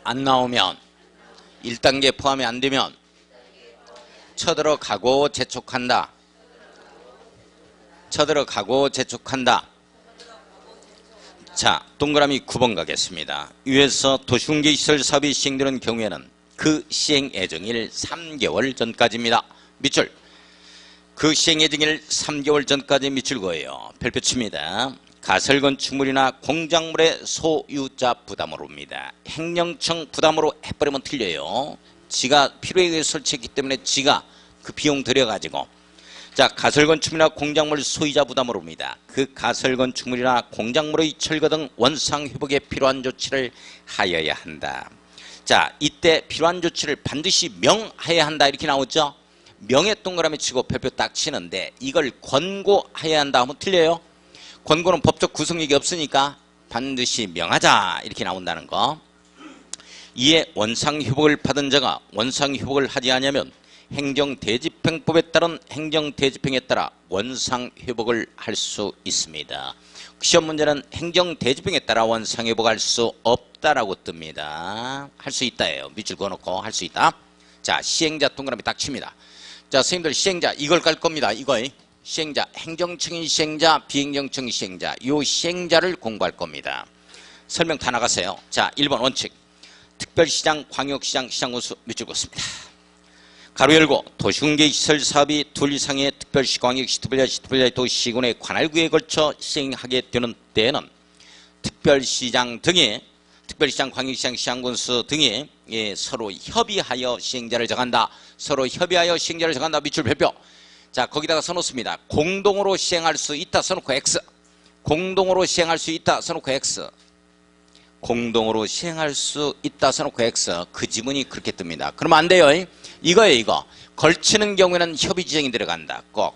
안 나오면 1단계 포함이 안 되면 쳐들어가고 재촉한다. 쳐들어가고 재촉한다. 자, 동그라미 9번 가겠습니다. 위에서 도시공개시설 사업이 시행되는 경우에는 그 시행 예정일 3개월 전까지입니다. 밑줄. 그 시행 예정일 3개월 전까지 밑줄 거예요. 별표 칩니다. 가설건축물이나 공작물의 소유자 부담으로입니다. 행정청 부담으로 해버리면 틀려요. 지가 필요에 의해 설치했기 때문에 지가 그 비용 들여가지고 자, 가설건축물이나 공작물 소유자 부담으로입니다. 그 가설건축물이나 공작물의 철거 등 원상회복에 필요한 조치를 하여야 한다. 자, 이때 필요한 조치를 반드시 명하여야 한다 이렇게 나오죠. 명에 동그라미 치고 별표 딱 치는데 이걸 권고하여야 한다 하면 틀려요. 권고는 법적 구성력이 없으니까 반드시 명하자 이렇게 나온다는 거. 이에 원상회복을 받은 자가 원상회복을 하지 않으면 행정대집행법에 따른 행정대집행에 따라 원상회복을 할 수 있습니다. 시험 문제는 행정대집행에 따라 원상회복할 수 없다라고 뜹니다. 할 수 있다예요. 밑줄 그어놓고 할 수 있다. 자, 시행자 동그라미 딱 칩니다. 자, 선생님들 시행자 이걸 깔 겁니다. 이거 시행자, 행정청인 시행자, 비행정청인 시행자 이 시행자를 공부할 겁니다. 설명 다 나가세요. 자, 1번 원칙 특별시장, 광역시장, 시장군수 밑줄 긋습니다. 가로 열고 도시공개시설 사업이 둘 이상의 특별시, 광역시, 특별시, 도시군의 관할구에 걸쳐 시행하게 되는 때에는 특별시장 등이 특별시장, 광역시장, 시장군수 등이 서로 협의하여 시행자를 정한다. 서로 협의하여 시행자를 정한다. 밑줄 별표. 자, 거기다가 써놓습니다. 공동으로 시행할 수 있다 써놓고 X. 공동으로 시행할 수 있다 써놓고 X. 공동으로 시행할 수 있다 써놓고 X. 그 지문이 그렇게 뜹니다. 그러면 안 돼요. 이거예요, 이거. 걸치는 경우에는 협의 지정이 들어간다. 꼭.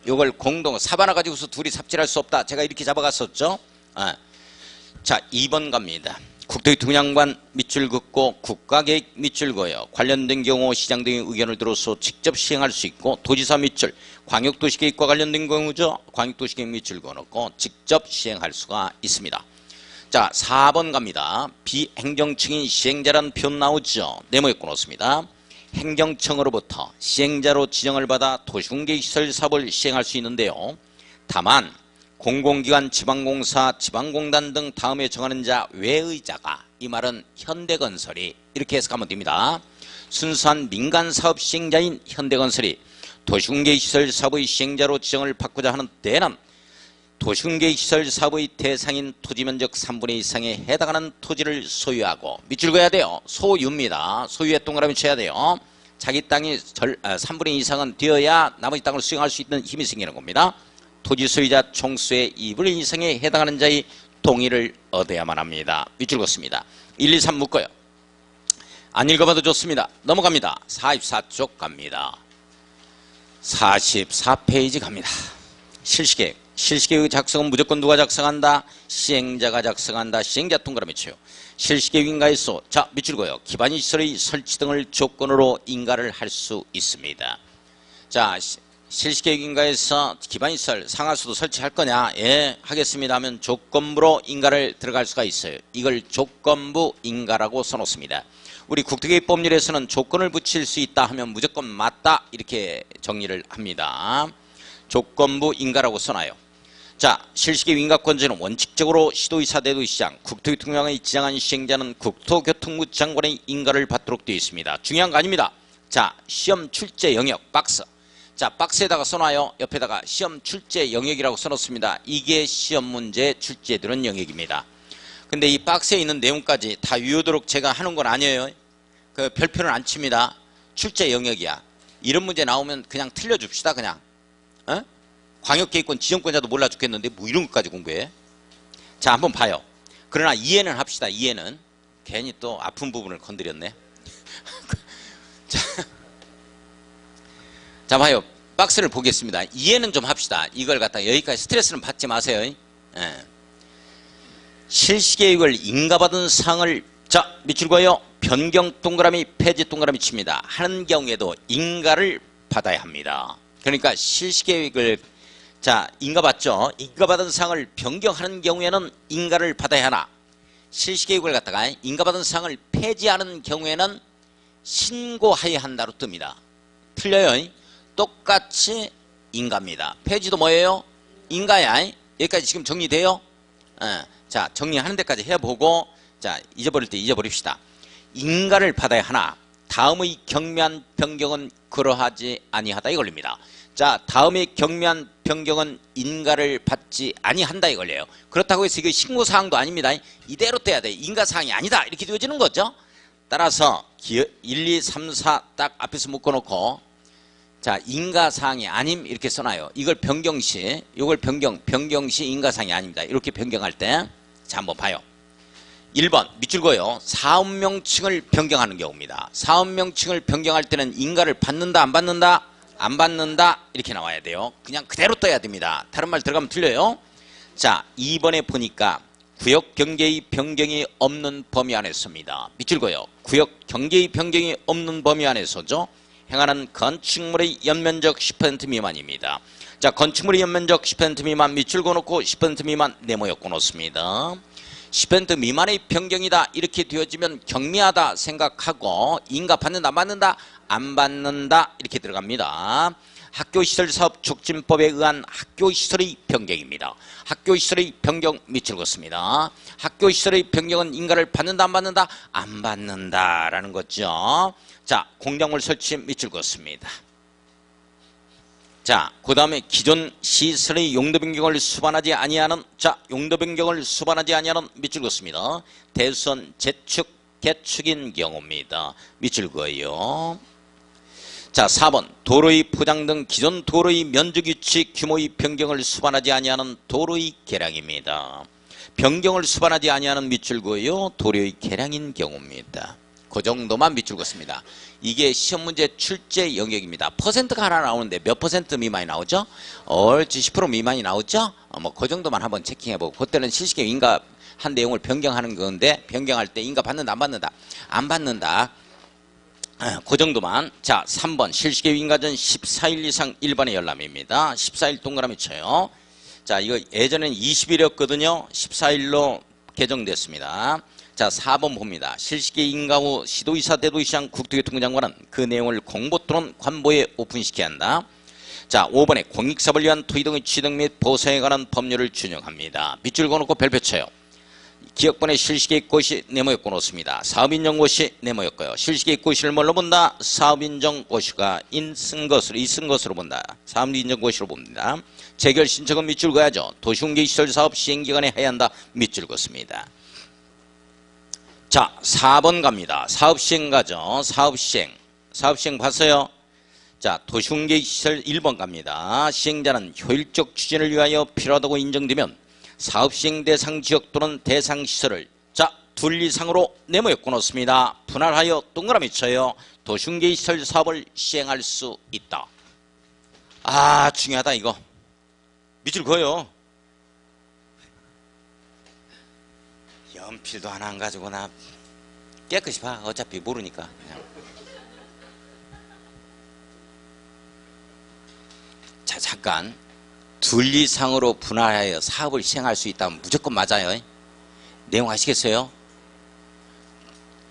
요걸 공동, 삽 하나 가지고서 둘이 삽질할 수 없다. 제가 이렇게 잡아갔었죠. 자, 2번 갑니다. 국토교통장관 밑줄 긋고 국가계획 밑줄 그어요. 관련된 경우 시장 등의 의견을 들어서 직접 시행할 수 있고 도지사 밑줄, 광역도시계획과 관련된 경우죠. 광역도시계획 밑줄 그어놓고 직접 시행할 수가 있습니다. 자, 4번 갑니다. 비행정청인 시행자라는 표현 나오죠. 네모에 끊었습니다. 행정청으로부터 시행자로 지정을 받아 도시공개시설 사업을 시행할 수 있는데요. 다만 공공기관, 지방공사, 지방공단 등 다음에 정하는 자 외의 자가, 이 말은 현대건설이 이렇게 해석하면 됩니다. 순수한 민간사업 시행자인 현대건설이 도시공개시설 사업의 시행자로 지정을 받고자 하는 때에는 도시공개시설 사업의 대상인 토지면적 3분의 2 이상에 해당하는 토지를 소유하고 밑줄 그어야 돼요. 소유입니다. 소유에 동그라미 쳐야 돼요. 자기 땅이 3분의 2 이상은 되어야 나머지 땅을 수용할 수 있는 힘이 생기는 겁니다. 토지 소유자 총수의 2분의 2 이상에 해당하는 자의 동의를 얻어야만 합니다. 밑줄 긋습니다. 1, 2, 3 묶어요. 안 읽어봐도 좋습니다. 넘어갑니다. 44쪽 갑니다. 44페이지 갑니다. 실시계획 실시계획 작성은 무조건 누가 작성한다? 시행자가 작성한다. 시행자 동그라미 쳐요. 실시계획 인가에서 자 밑줄 그어요. 기반 시설의 설치 등을 조건으로 인가를 할 수 있습니다. 자 실시계획 인가에서 기반 시설 상하수도 설치할 거냐? 예 하겠습니다 하면 조건부로 인가를 들어갈 수가 있어요. 이걸 조건부 인가라고 써놓습니다. 우리 국토개입 법률에서는 조건을 붙일 수 있다 하면 무조건 맞다 이렇게 정리를 합니다. 조건부 인가라고 써놔요. 자, 실시계획 인가권자는 원칙적으로 시도의사 대도시장, 국토교통부장이 지정한 시행자는 국토교통부 장관의 인가를 받도록 되어 있습니다. 중요한 거 아닙니다. 자, 시험 출제 영역 박스. 자, 박스에다가 써놔요. 옆에다가 시험 출제 영역이라고 써놓습니다. 이게 시험 문제 출제되는 영역입니다. 근데 이 박스에 있는 내용까지 다 유효도록 제가 하는 건 아니에요. 그 별표는 안 칩니다. 출제 영역이야. 이런 문제 나오면 그냥 틀려줍시다. 그냥. 어? 광역계획권 지정권자도 몰라 죽겠는데 뭐 이런 것까지 공부해. 자 한번 봐요. 그러나 이해는 합시다. 이해는. 괜히 또 아픈 부분을 건드렸네. 자 봐요. 박스를 보겠습니다. 이해는 좀 합시다. 이걸 갖다 여기까지 스트레스는 받지 마세요. 예. 실시계획을 인가받은 사항을 자 밑줄 그어요. 변경 동그라미 폐지 동그라미 칩니다. 하는 경우에도 인가를 받아야 합니다. 그러니까 실시계획을 자 인가받죠. 인가받은 사항을 변경하는 경우에는 인가를 받아야 하나 실시계획을 갖다가 인가받은 사항을 폐지하는 경우에는 신고하여야 한다로 뜹니다. 틀려요. 똑같이 인가입니다. 폐지도 뭐예요? 인가야. 여기까지 지금 정리돼요? 자 정리하는 데까지 해보고 자 잊어버릴 때 잊어버립시다. 인가를 받아야 하나 다음의 경미한 변경은 그러하지 아니하다 이 걸립니다. 자 다음의 경미한 변경은 인가를 받지 아니한다 이 걸려요. 그렇다고 해서 이거 신고사항도 아닙니다. 이대로 떼야 돼. 인가사항이 아니다 이렇게 되어지는 거죠. 따라서 1, 2, 3, 4 딱 앞에서 묶어놓고 자 인가사항이 아님 이렇게 써놔요. 이걸 변경시 이걸 변경시 인가사항이 아닙니다. 이렇게 변경할 때 자 한번 봐요. 1번 밑줄 그어요. 사업명칭을 변경하는 경우입니다. 사업명칭을 변경할 때는 인가를 받는다 안 받는다? 안 받는다 이렇게 나와야 돼요. 그냥 그대로 떠야 됩니다. 다른 말 들어가면 틀려요. 자 2번에 보니까 구역 경계의 변경이 없는 범위 안에서입니다. 밑줄 그어요. 구역 경계의 변경이 없는 범위 안에서죠. 행하는 건축물의 연면적 10% 미만입니다. 자 건축물의 연면적 10% 미만 밑줄 그어놓고 10% 미만 네모역 그어놓습니다. 10% 미만의 변경이다 이렇게 되어지면 경미하다 생각하고 인가 받는다 안 받는다? 안 받는다 이렇게 들어갑니다. 학교시설사업 촉진법에 의한 학교시설의 변경입니다. 학교시설의 변경 밑줄 그었습니다. 학교시설의 변경은 인가를 받는다 안 받는다? 안 받는다라는 거죠. 자 공작물 설치 밑줄 그었습니다. 자, 그 다음에 기존 시설의 용도 변경을 수반하지 아니하는 자 용도 변경을 수반하지 아니하는 밑줄 그었습니다. 대선 재축 개축인 경우입니다. 밑줄 그어요. 자 4번 도로의 포장 등 기존 도로의 면적 유치 규모의 변경을 수반하지 아니하는 도로의 개량입니다. 변경을 수반하지 아니하는 밑줄 그어요. 도로의 개량인 경우입니다. 그 정도만 밑줄 그었습니다. 이게 시험 문제 출제 영역입니다. 퍼센트가 하나 나오는데 몇 퍼센트 미만이 나오죠? 얼추 10% 미만이 나오죠? 뭐 그 정도만 한번 체킹해보고 그때는 실시계획 인가 한 내용을 변경하는 건데 변경할 때 인가 받는다 안 받는다? 안 받는다. 그 정도만. 자 3번 실시계획 인가 전 14일 이상 일반의 열람입니다. 14일 동그라미 쳐요. 자 이거 예전에는 20일이었거든요. 14일로 개정됐습니다. 자 4번 봅니다. 실시계획 인가 후 시도의사 대도시장 국토교통부 장관은 그 내용을 공보 또는 관보에 오픈시켜야 한다. 자 5번에 공익사업을 위한 토지 등의 취득 및 보상에 관한 법률을 준용합니다. 밑줄 그어놓고 별표 쳐요. 기업번의 실시계획 고시 네모역 그어놓습니다. 사업인정 고시 네모역 고요. 실시계획 고시를 뭘로 본다? 사업인정 고시가 있은 것으로 본다. 사업인정 고시로 봅니다. 재결 신청은 밑줄 그어야죠. 도시공개시설사업 시행기간에 해야 한다. 밑줄 그었습니다. 자 4번 갑니다. 사업시행 가죠. 사업시행 봤어요. 자 도시공개시설 1번 갑니다. 시행자는 효율적 추진을 위하여 필요하다고 인정되면 사업시행 대상 지역 또는 대상 시설을 자 둘 이상으로 네모역 그어놓습니다. 분할하여 동그라미 쳐요. 도시공개시설 사업을 시행할 수 있다. 아 중요하다 이거. 밑줄 그어요. 연필도 하나 안 가지고 나 깨끗이 봐. 어차피 모르니까. 그냥. 자, 잠깐. 둘 이상으로 분할하여 사업을 시행할 수 있다면 무조건 맞아요. 내용 아시겠어요?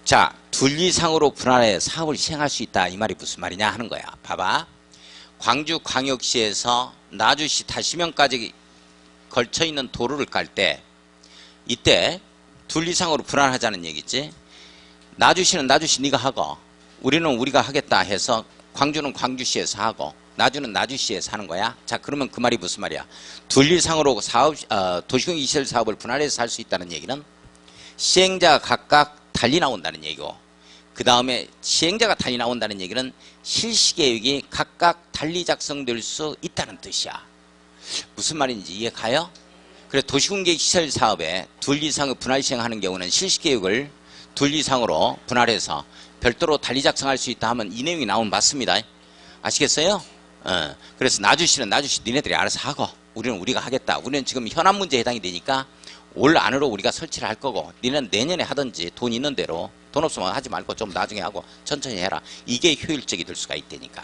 자, 둘 이상으로 분할하여 사업을 시행할 수 있다. 이 말이 무슨 말이냐 하는 거야. 봐봐. 광주광역시에서 나주시 다시면까지 걸쳐있는 도로를 깔 때 이때 둘 이상으로 분할하자는 얘기지. 나주시는 나주시 네가 하고 우리는 우리가 하겠다 해서 광주는 광주시에서 하고 나주는 나주시에서 하는 거야. 자, 그러면 그 말이 무슨 말이야? 둘 이상으로 도시공기시설 사업을 분할해서 할 수 있다는 얘기는 시행자가 각각 달리 나온다는 얘기고, 그 다음에 시행자가 달리 나온다는 얘기는 실시계획이 각각 달리 작성될 수 있다는 뜻이야. 무슨 말인지 이해 가요? 그래서 도시공개시설 사업에 둘 이상의 분할 시행하는 경우는 실시계획을 둘 이상으로 분할해서 별도로 달리 작성할 수 있다 하면 이 내용이 나오면 맞습니다. 아시겠어요? 그래서 나주시는 나주시 니네들이 알아서 하고 우리는 우리가 하겠다. 우리는 지금 현안 문제에 해당이 되니까 올 안으로 우리가 설치를 할 거고 니는 내년에 하든지 돈 있는 대로, 돈 없으면 하지 말고 좀 나중에 하고 천천히 해라. 이게 효율적이 될 수가 있다니까.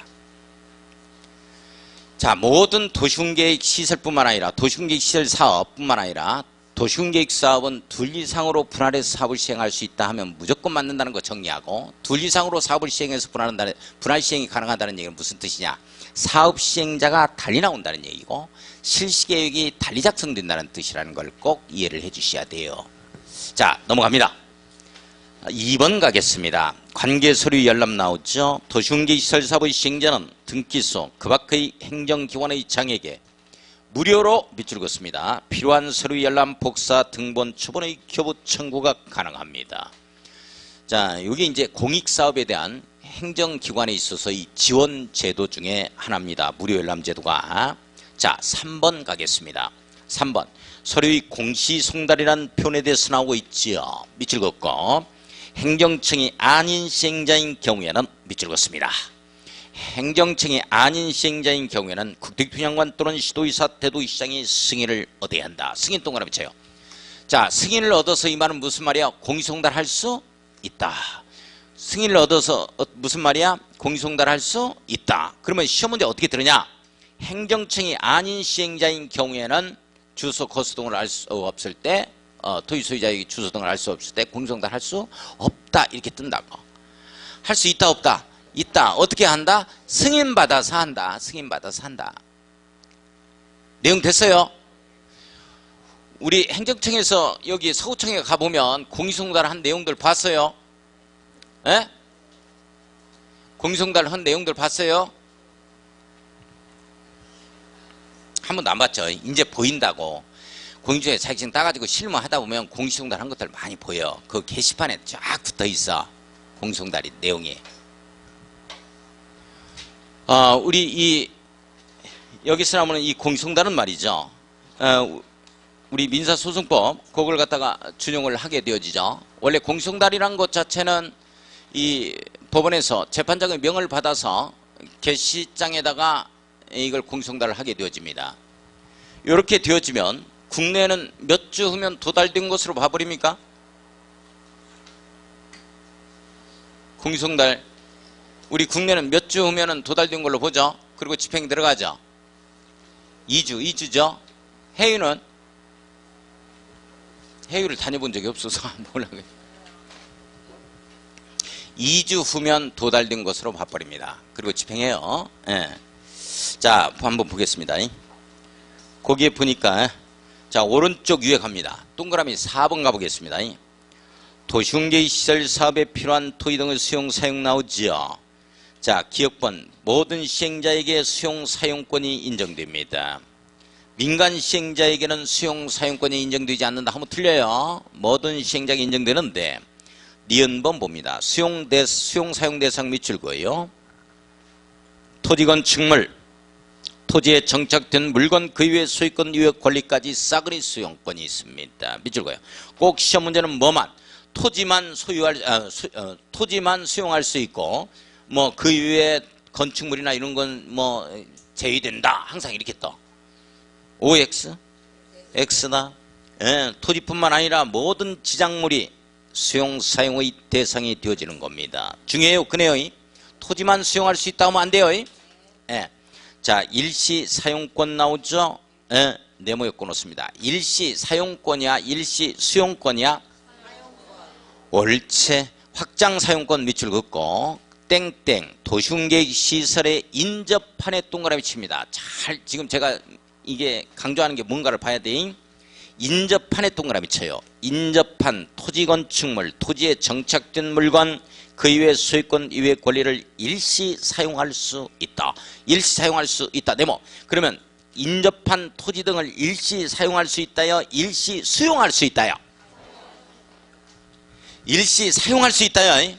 자, 모든 도시군계획 시설뿐만 아니라 도시군계획 시설 사업뿐만 아니라 도시군계획 사업은 둘 이상으로 분할해서 사업을 시행할 수 있다 하면 무조건 맞는다는 거 정리하고, 둘 이상으로 사업을 시행해서 분할 시행이 가능하다는 얘기는 무슨 뜻이냐? 사업 시행자가 달리 나온다는 얘기고 실시계획이 달리 작성된다는 뜻이라는 걸 꼭 이해를 해 주셔야 돼요. 자, 넘어갑니다. 2번 가겠습니다. 관계서류 열람 나오죠. 도시군계획시설 사업의 시행자는 등기소 그 밖의 행정기관의 장에게 무료로 밑줄 긋습니다. 필요한 서류 열람, 복사, 등본, 초본의 교부 청구가 가능합니다. 자, 여기 이제 공익사업에 대한 행정기관에 있어서 이 지원 제도 중에 하나입니다. 무료 열람 제도가. 자, 3번 가겠습니다. 3번. 서류의 공시송달이라는 표현에 대해서 나오고 있지요. 밑줄 긋고, 행정청이 아닌 시행자인 경우에는 밑줄 긋습니다. 행정청이 아닌 시행자인 경우에는 국토교통장관 또는 시도의사, 대도시장이 승인을 얻어야 한다. 승인 동그라미 쳐요. 자, 승인을 얻어서 이 말은 무슨 말이야? 공시송달할 수 있다. 승인을 얻어서 무슨 말이야? 공시송달할 수 있다. 그러면 시험 문제 어떻게 들으냐? 행정청이 아닌 시행자인 경우에는 주소 거수 등을 알 수 없을 때, 토지 소유자의 주소 등을 알 수 없을 때 공시송달 할 수 없다. 이렇게 뜬다고. 할 수 있다 없다? 있다. 어떻게 한다? 승인받아서 한다. 승인받아서 한다. 내용 됐어요? 우리 행정청에서 여기 서구청에 가보면 공시송달을 한 내용들 봤어요? 예? 공시송달을 한 내용들 봤어요? 한 번도 안 봤죠? 이제 보인다고. 공시중에 자격증 따가지고 실무하다 보면 공시송달 한 것들 많이 보여. 그 게시판에 쫙 붙어 있어. 공시송달이 내용이. 우리 여기서 나오는 이 공시송달은 말이죠. 우리 민사소송법 그걸 갖다가 준용을 하게 되어지죠. 원래 공시송달이란 것 자체는 이 법원에서 재판장의 명을 받아서 게시장에다가 이걸 공시송달을 하게 되어집니다. 이렇게 되어지면 국내에는 몇 주 후면 도달된 것으로 봐버립니까? 공시송달 우리 국내는 몇 주 후면은 도달된 걸로 보죠. 그리고 집행이 들어가죠. 2주죠. 해외는 해외를 다녀본 적이 없어서 몰라요. 2주 후면 도달된 것으로 봐버립니다. 그리고 집행해요. 예. 자, 한번 보겠습니다. 거기에 보니까 자, 오른쪽 위에 갑니다. 동그라미 4번 가보겠습니다. 도시공개의 시설 사업에 필요한 토지 등의 수용 사용 나오지요. 자, 기억번 모든 시행자에게 수용 사용권이 인정됩니다. 민간 시행자에게는 수용 사용권이 인정되지 않는다 하면 틀려요. 모든 시행자에게 인정되는데 니은번 봅니다. 수용 사용 대상 밑줄 그어요. 토지 건축물 토지에 정착된 물건 그 이외의 소유권 유역 권리까지 싸그리 수용권이 있습니다. 밑줄 그어요. 꼭 시험 문제는 뭐만 토지만 토지만 수용할 수 있고 뭐 그 이외에 건축물이나 이런 건 뭐 제외된다. 항상 이렇게 떠. OX? X다. 예, 토지뿐만 아니라 모든 지작물이 수용 사용의 대상이 되어지는 겁니다. 중요해요. 그네요. 토지만 수용할 수 있다 하면 안 돼요. 예. 자, 일시 사용권 나오죠? 예, 네모에 꺼놓습니다. 일시 사용권이야? 일시 수용권이야? 옳지. 확장 사용권 밑줄 긋고 땡땡 도시계획 시설에 인접한에 동그라미 칩니다. 잘 지금 제가 이게 강조하는 게 뭔가를 봐야 돼. 인접한에 동그라미 쳐요. 인접한 토지건축물, 토지에 정착된 물건, 그 이외의 소유권 이외의 권리를 일시 사용할 수 있다. 일시 사용할 수 있다. 네모. 그러면 인접한 토지 등을 일시 사용할 수 있다요? 일시 수용할 수 있다요? 일시 사용할 수 있다요?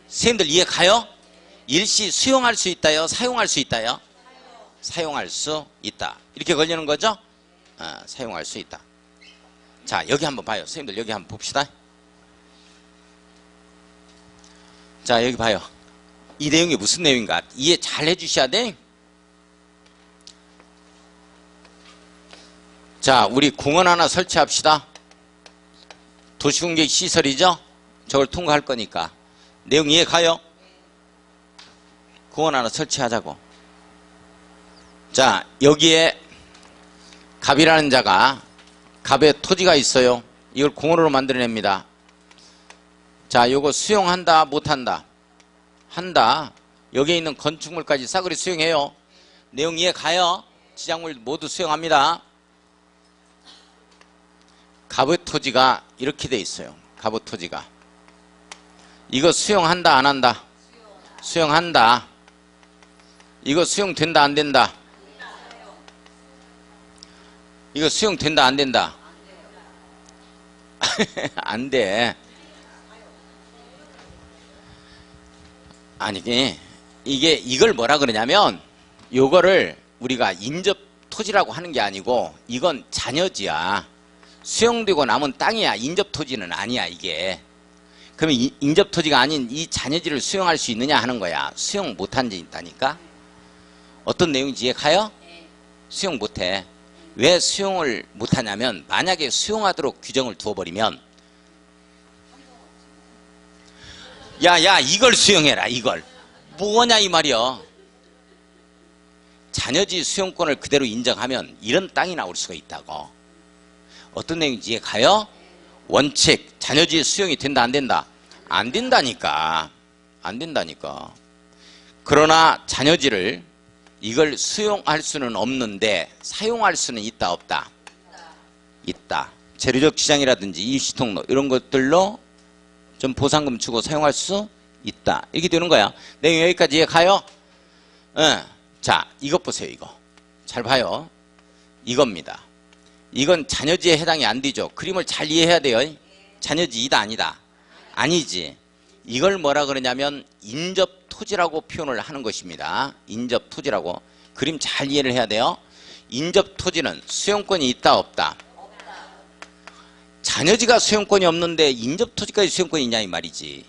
선생님들 이해 가요? 일시 수용할 수 있다요? 사용할 수 있다요? 사용할 수 있다. 이렇게 걸리는 거죠? 사용할 수 있다. 자, 여기 한번 봐요. 선생님들 여기 한번 봅시다. 자, 여기 봐요. 이 내용이 무슨 내용인가 이해 잘 해주셔야 돼. 자, 우리 공원 하나 설치합시다. 도시공격 시설이죠? 저걸 통과할 거니까. 내용 이해 가요? 공원 하나 설치하자고. 자, 여기에 갑이라는 자가 갑에 토지가 있어요. 이걸 공원으로 만들어냅니다. 자, 요거 수용한다 못한다? 한다. 여기에 있는 건축물까지 싸그리 수용해요. 내용 이해 가요? 지작물 모두 수용합니다. 갑의 토지가 이렇게 돼 있어요. 갑의 토지가. 이거 수용한다 안 한다? 수용한다. 이거 수용된다 안 된다? 이거 수용된다 안 된다? 안 돼. 아니 이걸 뭐라 그러냐면 요거를 우리가 인접 토지라고 하는 게 아니고 이건 잔여지야. 수용되고 남은 땅이야. 인접 토지는 아니야 이게. 그러면 인접 토지가 아닌 이 잔여지를 수용할 수 있느냐 하는 거야. 수용 못한 지 있다니까. 어떤 내용인지 이해 가요? 수용 못해. 왜 수용을 못하냐면 만약에 수용하도록 규정을 두어버리면 야 이걸 수용해라. 이걸 뭐냐 이 말이야. 잔여지 수용권을 그대로 인정하면 이런 땅이 나올 수가 있다고. 어떤 내용인지 이해 가요? 원칙 잔여지 수용이 된다 안 된다? 안 된다니까. 안 된다니까. 그러나 잔여지를 이걸 수용할 수는 없는데 사용할 수는 있다 없다? 있다. 재료적 지장이라든지 이유시통로 이런 것들로 좀 보상금 주고 사용할 수 있다. 이렇게 되는 거야. 내용 여기까지 이해 가요? 자, 이것 보세요. 이거 잘 봐요. 이겁니다. 이건 잔여지에 해당이 안 되죠. 그림을 잘 이해해야 돼요. 잔여지이다 아니다? 아니지. 이걸 뭐라 그러냐면 인접토지라고 표현을 하는 것입니다. 인접토지라고. 그림 잘 이해를 해야 돼요. 인접토지는 수용권이 있다 없다? 잔여지가 수용권이 없는데 인접토지까지 수용권이 있냐 이 말이지.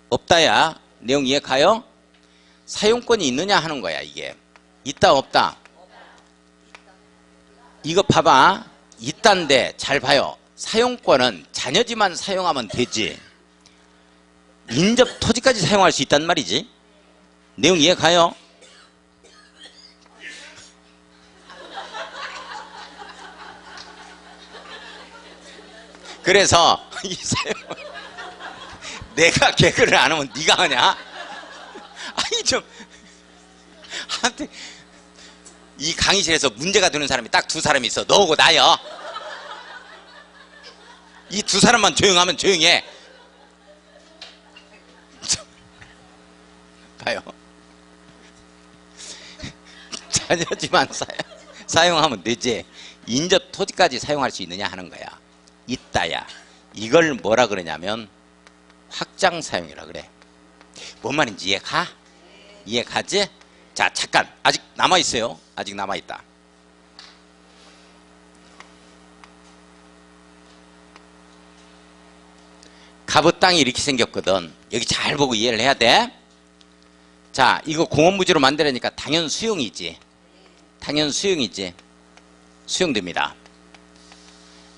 없다야. 내용 이해 가요? 사용권이 있느냐 하는 거야 이게. 있다 없다? 이거 봐봐. 있단데 잘 봐요. 사용권은 잔여지만 사용하면 되지. 인접 토지까지 사용할 수 있단 말이지. 내용 이해 가요? 그래서 이 사용 내가 개그를 안 하면 네가 하냐? 아니 좀 한테 이 강의실에서 문제가 되는 사람이 딱 두 사람이 있어. 너하고 나요. 이 두 사람만 조용하면 조용해. 봐요. 잔여지만 사용하면 되지. 인접 토지까지 사용할 수 있느냐 하는 거야. 있다야. 이걸 뭐라 그러냐면 확장 사용이라 그래. 뭔 말인지 이해가? 이해가지? 자, 잠깐 아직 남아있어요. 아직 남아있다. 갑의 땅이 이렇게 생겼거든. 여기 잘 보고 이해를 해야 돼. 자, 이거 공원부지로 만들으니까 당연 수용이지. 당연 수용이지. 수용됩니다.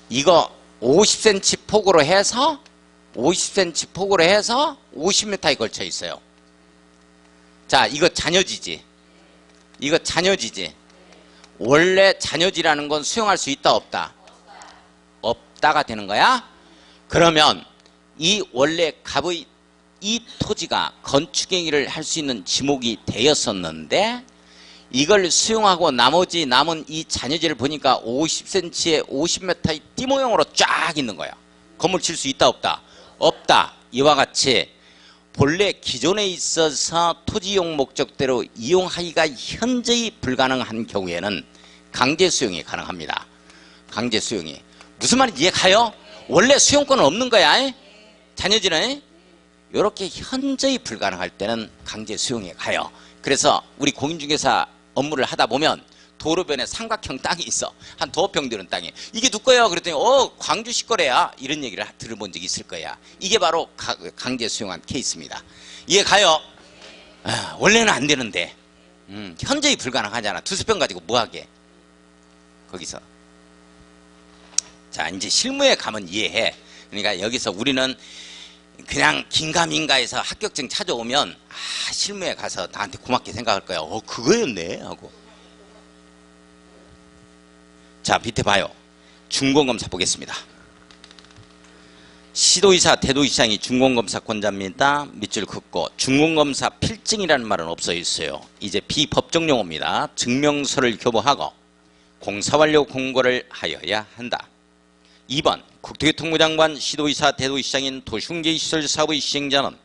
이거 50cm 폭으로 해서 50cm 폭으로 해서 50m에 걸쳐 있어요. 자, 이거 잔여지지. 이거 잔여지지. 원래 잔여지라는 건 수용할 수 있다 없다? 없다가 되는 거야. 그러면 이 원래 갑의 이 토지가 건축행위를 할 수 있는 지목이 되었었는데 이걸 수용하고 나머지 남은 이 잔여지를 보니까 50cm에 50m의 띠 모형으로 쫙 있는 거야. 건물 칠 수 있다 없다? 없다. 이와 같이 본래 기존에 있어서 토지용 목적대로 이용하기가 현저히 불가능한 경우에는 강제 수용이 가능합니다. 강제 수용이. 무슨 말인지 이해가요? 원래 수용권은 없는 거야. 잔여지는 이렇게 현저히 불가능할 때는 강제 수용에 가요. 그래서 우리 공인중개사 업무를 하다 보면 도로변에 삼각형 땅이 있어. 한 두어 평 되는 땅이. 이게 누구 거예요? 그랬더니 광주시 거래야. 이런 얘기를 들어본 적이 있을 거야. 이게 바로 강제 수용한 케이스입니다. 이해가요? 원래는 안 되는데 현저히 불가능하잖아. 두세 평 가지고 뭐하게 거기서. 자, 이제 실무에 가면 이해해. 그러니까 여기서 우리는 그냥 긴가민가해서 합격증 찾아오면 실무에 가서 나한테 고맙게 생각할 거야. 그거였네 하고. 자, 밑에 봐요. 준공검사 보겠습니다. 시도의사, 대도의사장이 준공검사권자입니다. 밑줄 긋고 준공검사 필증이라는 말은 없어 있어요. 이제 비법정 용어입니다. 증명서를 교부하고 공사완료 공고를 하여야 한다. 2번 국토교통부장관, 시도의사, 대도의사장인 도시훈계시설사업의 시행자는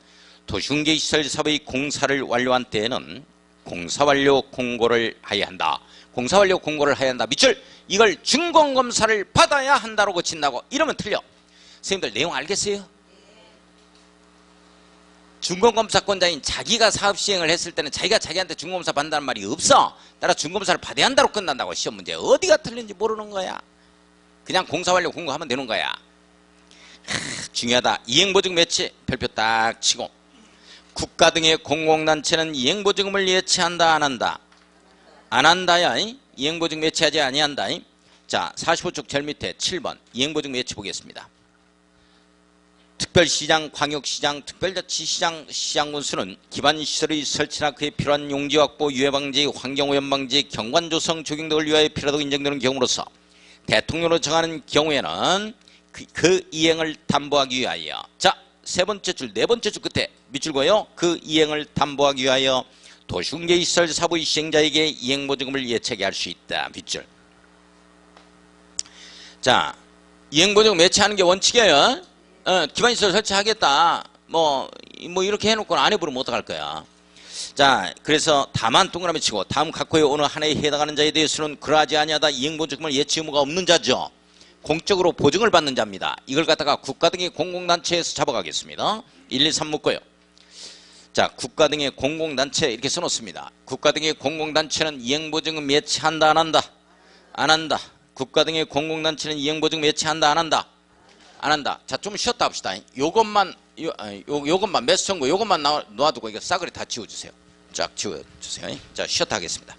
도시훈계시설사업의 공사를 완료한 때에는 공사완료 공고를 하여야 한다. 공사완료 공고를 해야 한다. 밑줄. 이걸 준공검사를 받아야 한다로 고친다고. 이러면 틀려. 선생님들 내용 알겠어요? 준공검사권자인 자기가 사업 시행을 했을 때는 자기가 자기한테 준공검사 받는다는 말이 없어. 따라 준공검사를 받아야 한다로 끝난다고. 시험 문제 어디가 틀린지 모르는 거야. 그냥 공사완료 공고하면 되는 거야. 중요하다. 이행보증 매치 별표 딱 치고. 국가 등의 공공단체는 이행보증금을 예치한다 안 한다? 안 한다야. 이행보증 매치하지 아니한다. 자, 45쪽 제일 밑에 7번 이행보증 매치 보겠습니다. 특별시장, 광역시장, 특별자치시장, 시장군수는 기반시설의 설치나 그에 필요한 용지 확보, 유해방지, 환경오염방지, 경관조성, 조경 등을 위하여 필요하다고 인정되는 경우로서 대통령으로 정하는 경우에는 그 이행을 담보하기 위하여. 자, 세 번째 줄, 네 번째 줄 끝에 밑줄고요. 그 이행을 담보하기 위하여 도시훈계시설 사부의 시행자에게 이행보증금을 예치하게 할 수 있다. 밑줄. 자, 이행보증금 매치하는 게 원칙이에요. 기반시설 설치하겠다. 뭐 이렇게 해놓고는 안 해버리면 어떡할 거야. 자, 그래서 다만 동그라미 치고 다음 각호의 어느 하나에 해당하는 자에 대해서는 그러하지 아니하다 이행보증금을 예치 의무가 없는 자죠. 공적으로 보증을 받는 자입니다. 이걸 갖다가 국가 등의 공공단체에서 잡아가겠습니다. 1, 2, 3 묶어요. 자, 국가 등의 공공단체 이렇게 써놓습니다. 국가 등의 공공단체는 이행보증금 예치한다 안 한다? 안 한다. 국가 등의 공공단체는 이행보증금 예치한다 안 한다? 안 한다. 자, 좀 쉬었다 합시다. 요것만 매수 청구 요것만 놔두고 이거 싸그리 다 지워주세요. 쫙 지워주세요. 자, 쉬었다 하겠습니다.